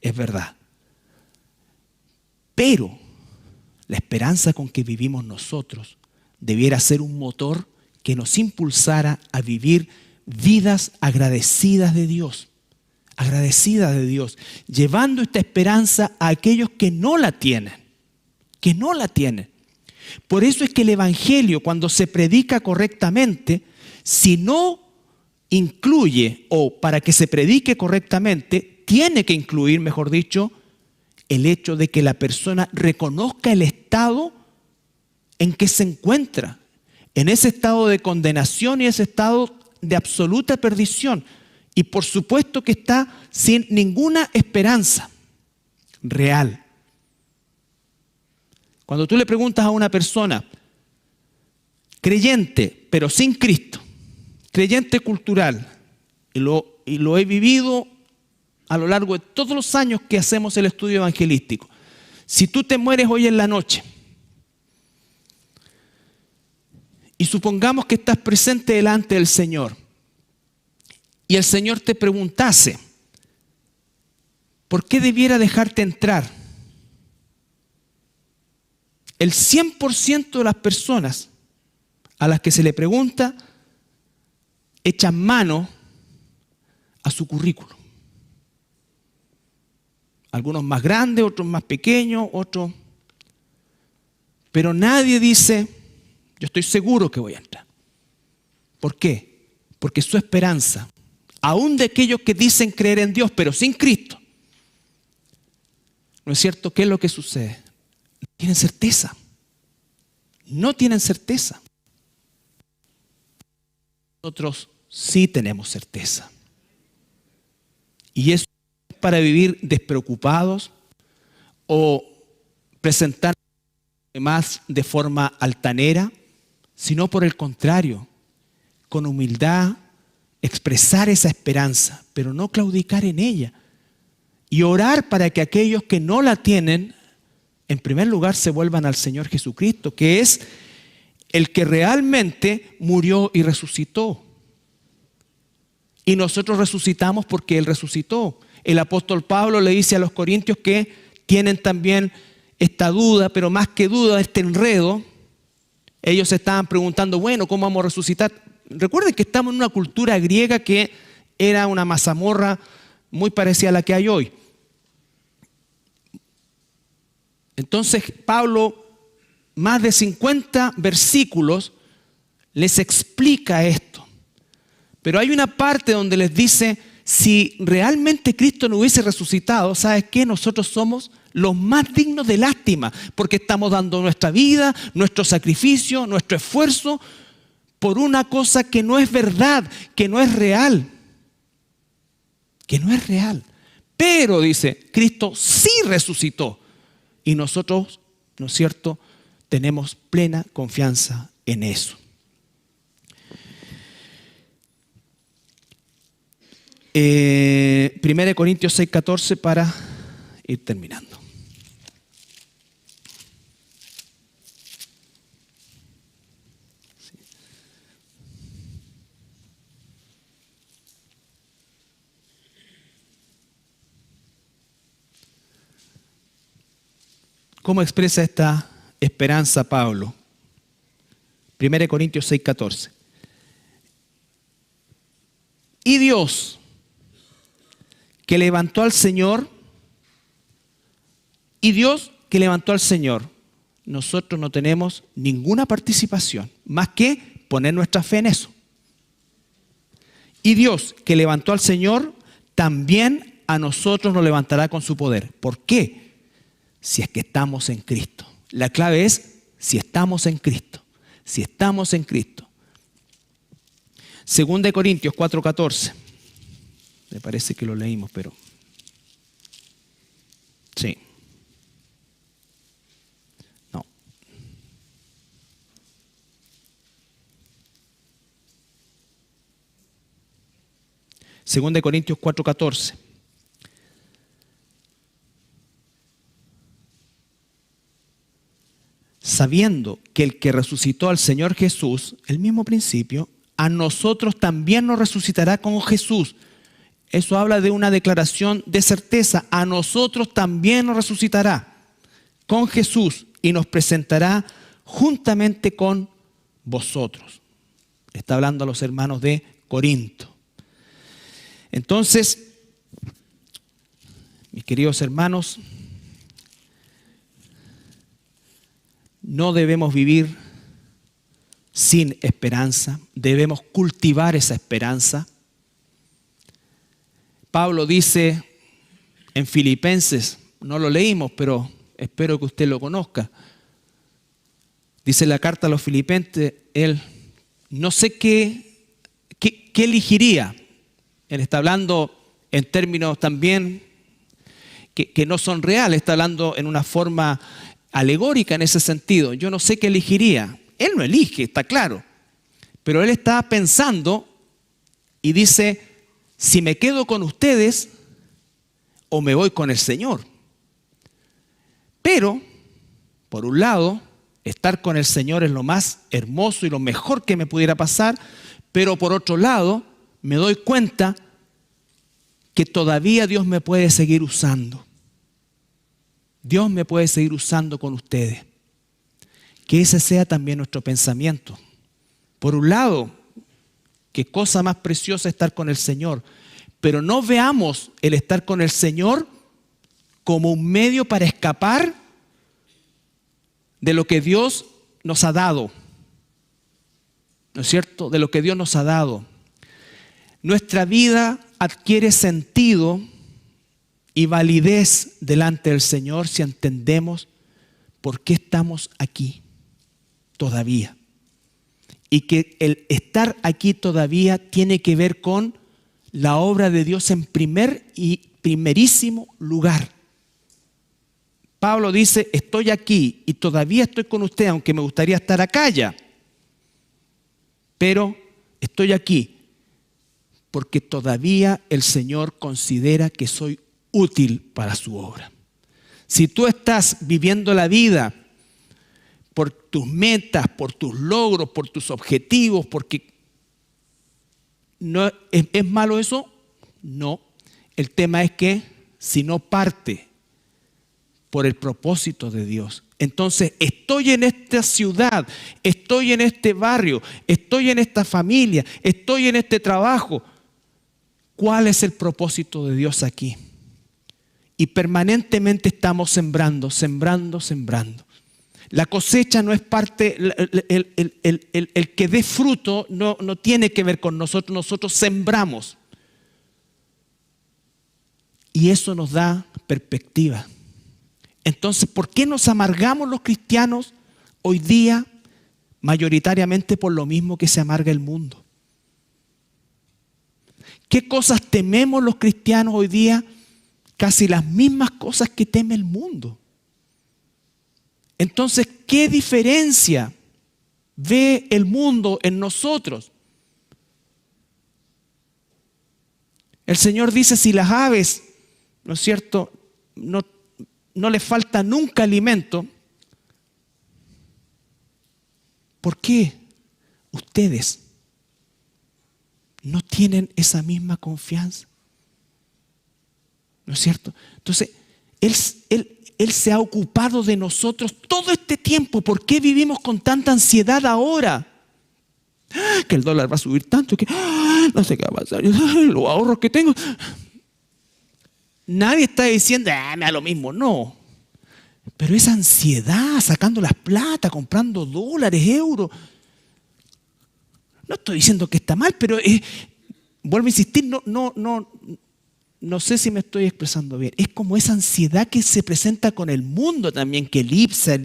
es verdad. Pero la esperanza con que vivimos nosotros debiera ser un motor que nos impulsara a vivir vidas agradecidas de Dios, llevando esta esperanza a aquellos que no la tienen, Por eso es que el Evangelio, cuando se predica correctamente, si no incluye, o para que se predique correctamente, tiene que incluir, mejor dicho, el hecho de que la persona reconozca el estado en que se encuentra, en ese estado de condenación y ese estado de absoluta perdición. Y por supuesto que está sin ninguna esperanza real. Cuando tú le preguntas a una persona creyente, pero sin Cristo, creyente cultural, y lo he vivido a lo largo de todos los años que hacemos el estudio evangelístico. Si tú te mueres hoy en la noche y supongamos que estás presente delante del Señor y el Señor te preguntase, ¿por qué debiera dejarte entrar? El 100% de las personas a las que se le pregunta echan mano a su currículum. Algunos más grandes, otros más pequeños, otros. Pero nadie dice, yo estoy seguro que voy a entrar. ¿Por qué? Porque su esperanza, aún de aquellos que dicen creer en Dios, pero sin Cristo, ¿no es cierto? ¿Qué es lo que sucede? No tienen certeza. No tienen certeza. Nosotros sí tenemos certeza. Y eso es para vivir despreocupados o presentar más de forma altanera, sino por el contrario, con humildad, expresar esa esperanza, pero no claudicar en ella. Y orar para que aquellos que no la tienen, en primer lugar, se vuelvan al Señor Jesucristo, que es el que realmente murió y resucitó. Y nosotros resucitamos porque Él resucitó. El apóstol Pablo le dice a los corintios que tienen también esta duda, pero más que duda, este enredo. Ellos se estaban preguntando, bueno, ¿cómo vamos a resucitar? Recuerden que estamos en una cultura griega que era una mazamorra muy parecida a la que hay hoy. Entonces Pablo, más de 50 versículos, les explica esto. Pero hay una parte donde les dice, si realmente Cristo no hubiese resucitado, ¿sabes qué? Nosotros somos los más dignos de lástima, porque estamos dando nuestra vida, nuestro sacrificio, nuestro esfuerzo, por una cosa que no es verdad, que no es real. Que no es real. Pero, dice, Cristo sí resucitó. Y nosotros, ¿no es cierto?, tenemos plena confianza en eso. 1 Corintios 6:14 para ir terminando. ¿Cómo expresa esta esperanza Pablo? 1 Corintios 6:14. Y Dios, que levantó al Señor, nosotros no tenemos ninguna participación, más que poner nuestra fe en eso. Y Dios, que levantó al Señor, también a nosotros nos levantará con su poder. ¿Por qué? Si es que estamos en Cristo. La clave es si estamos en Cristo. Si estamos en Cristo. 2 Corintios 4:14. Me parece que lo leímos, pero sí. No. 2 Corintios 4:14. Sabiendo que el que resucitó al Señor Jesús, el mismo principio, a nosotros también nos resucitará con Jesús. Eso habla de una declaración de certeza. A nosotros también nos resucitará. con Jesús y nos presentará juntamente con vosotros. Está hablando a los hermanos de Corinto. Entonces, mis queridos hermanos, no debemos vivir sin esperanza, debemos cultivar esa esperanza. Pablo dice en Filipenses, no lo leímos, pero espero que usted lo conozca. Dice en la carta a los Filipenses, él no sé qué elegiría. Él está hablando en términos también que no son reales, está hablando en una forma alegórica en ese sentido. Yo no sé qué elegiría. Él no elige, está claro. Pero él está pensando y dice, si me quedo con ustedes o me voy con el Señor. Pero, por un lado, estar con el Señor es lo más hermoso y lo mejor que me pudiera pasar, pero por otro lado, me doy cuenta que todavía Dios me puede seguir usando. Dios me puede seguir usando con ustedes. Que ese sea también nuestro pensamiento. Por un lado, qué cosa más preciosa estar con el Señor, pero no veamos el estar con el Señor como un medio para escapar de lo que Dios nos ha dado. ¿No es cierto? De lo que Dios nos ha dado. Nuestra vida adquiere sentido y validez delante del Señor si entendemos por qué estamos aquí todavía. Y que el estar aquí todavía tiene que ver con la obra de Dios en primerísimo lugar. Pablo dice, estoy aquí y todavía estoy con usted, aunque me gustaría estar acá ya. Pero estoy aquí porque todavía el Señor considera que soy útil para su obra. Si tú estás viviendo la vida por tus metas, por tus logros, por tus objetivos, porque no ¿es malo eso? No. El tema es que si no parte por el propósito de Dios, entonces estoy en esta ciudad, estoy en este barrio, estoy en esta familia, estoy en este trabajo. ¿Cuál es el propósito de Dios aquí? Y permanentemente estamos sembrando. La cosecha no es parte, el que dé fruto no tiene que ver con nosotros, nosotros sembramos. Y eso nos da perspectiva. Entonces, ¿por qué nos amargamos los cristianos hoy día? Mayoritariamente por lo mismo que se amarga el mundo. ¿Qué cosas tememos los cristianos hoy día? Casi las mismas cosas que teme el mundo. Entonces, ¿qué diferencia ve el mundo en nosotros? El Señor dice, si las aves, ¿no es cierto?, no les falta nunca alimento, ¿por qué ustedes no tienen esa misma confianza? ¿No es cierto? Entonces, Él se ha ocupado de nosotros todo este tiempo. ¿Por qué vivimos con tanta ansiedad ahora? Que el dólar va a subir tanto, que no sé qué va a pasar, los ahorros que tengo. Nadie está diciendo, me da lo mismo, no. Pero esa ansiedad, sacando las plata, comprando dólares, euros. No estoy diciendo que está mal, pero vuelvo a insistir, no sé si me estoy expresando bien. Es como esa ansiedad que se presenta con el mundo también, que elipsa,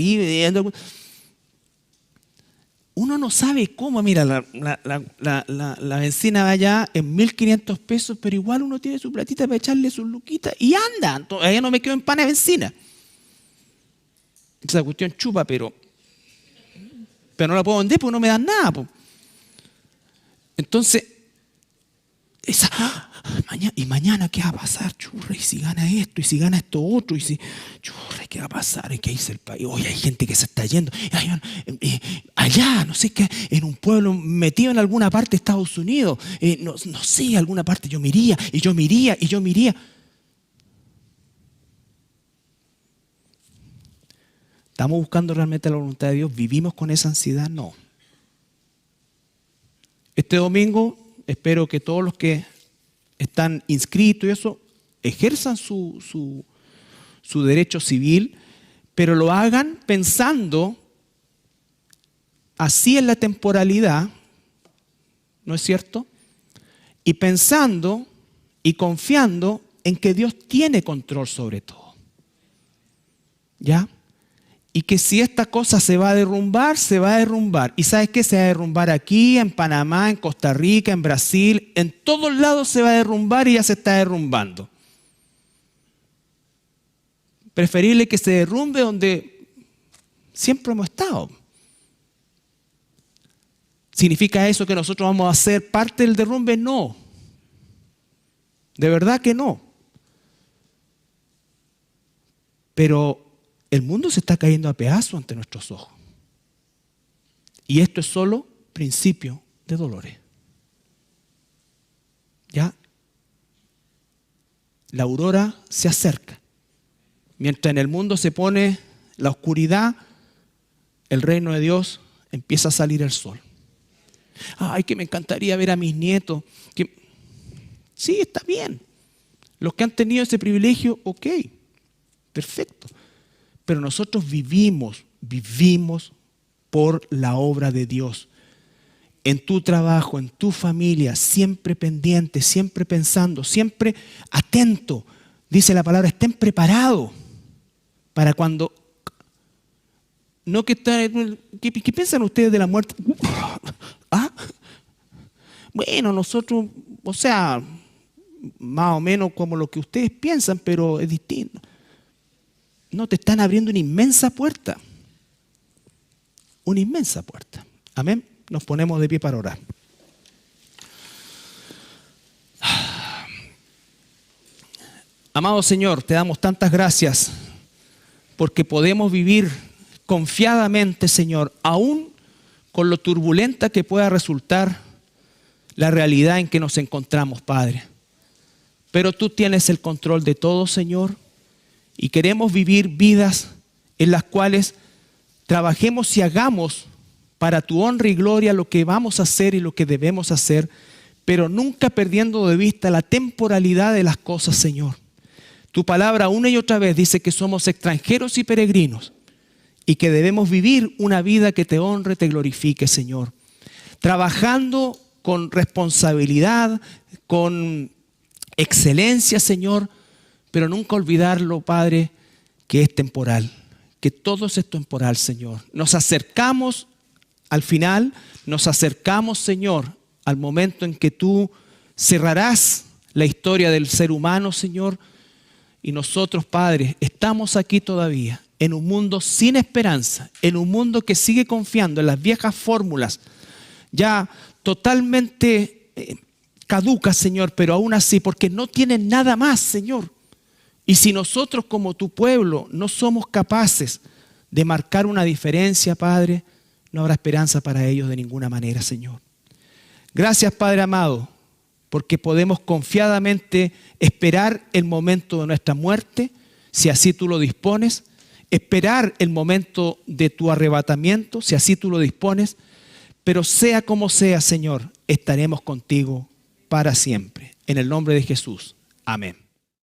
uno no sabe cómo. Mira, la benzina va allá en 1.500 pesos, pero igual uno tiene su platita para echarle sus luquitas y anda. Allá no me quedo en pana de benzina. Esa cuestión chupa, pero no la puedo vender porque no me dan nada. Po. Entonces, mañana ¿qué va a pasar? Churra, y si gana esto, y si gana esto otro, y si, churra, ¿qué va a pasar? ¿Y qué dice el país? Oye, hay gente que se está yendo. Allá, no sé qué, en un pueblo metido en alguna parte de Estados Unidos, no sé, alguna parte yo me iría. ¿Estamos buscando realmente la voluntad de Dios? ¿Vivimos con esa ansiedad? No. Este domingo espero que todos los que están inscritos y eso ejerzan su derecho civil, pero lo hagan pensando así en la temporalidad, ¿no es cierto? Y pensando y confiando en que Dios tiene control sobre todo. ¿Ya? Y que si esta cosa se va a derrumbar, se va a derrumbar. ¿Y sabes qué? Se va a derrumbar aquí, en Panamá, en Costa Rica, en Brasil. En todos lados se va a derrumbar y ya se está derrumbando. Preferible que se derrumbe donde siempre hemos estado. ¿Significa eso que nosotros vamos a ser parte del derrumbe? No. De verdad que no. Pero el mundo se está cayendo a pedazos ante nuestros ojos. Y esto es solo principio de dolores. ¿Ya? La aurora se acerca. Mientras en el mundo se pone la oscuridad, el reino de Dios empieza a salir el sol. Ay, que me encantaría ver a mis nietos. Sí, está bien. Los que han tenido ese privilegio, ok, perfecto. Pero nosotros vivimos por la obra de Dios. En tu trabajo, en tu familia, siempre pendiente, siempre pensando, siempre atento. Dice la palabra, estén preparados para cuando... No que están... ¿Qué piensan ustedes de la muerte? ¿Ah? Bueno, nosotros, o sea, más o menos como lo que ustedes piensan, pero es distinto. No, te están abriendo una inmensa puerta. Una inmensa puerta. Amén. Nos ponemos de pie para orar. Amado Señor, te damos tantas gracias porque podemos vivir confiadamente, Señor, aún con lo turbulenta que pueda resultar la realidad en que nos encontramos, Padre. Pero tú tienes el control de todo, Señor, y queremos vivir vidas en las cuales trabajemos y hagamos para tu honra y gloria lo que vamos a hacer y lo que debemos hacer, pero nunca perdiendo de vista la temporalidad de las cosas, Señor. Tu palabra una y otra vez dice que somos extranjeros y peregrinos y que debemos vivir una vida que te honre, te glorifique, Señor. Trabajando con responsabilidad, con excelencia, Señor, pero nunca olvidarlo, Padre, que es temporal, que todo es temporal, Señor. Nos acercamos al final, nos acercamos, Señor, al momento en que tú cerrarás la historia del ser humano, Señor, y nosotros, Padre, estamos aquí todavía en un mundo sin esperanza, en un mundo que sigue confiando en las viejas fórmulas, ya totalmente caducas, Señor, pero aún así, porque no tienen nada más, Señor. Y si nosotros como tu pueblo no somos capaces de marcar una diferencia, Padre, no habrá esperanza para ellos de ninguna manera, Señor. Gracias, Padre amado, porque podemos confiadamente esperar el momento de nuestra muerte, si así tú lo dispones, esperar el momento de tu arrebatamiento, si así tú lo dispones, pero sea como sea, Señor, estaremos contigo para siempre. En el nombre de Jesús. Amén.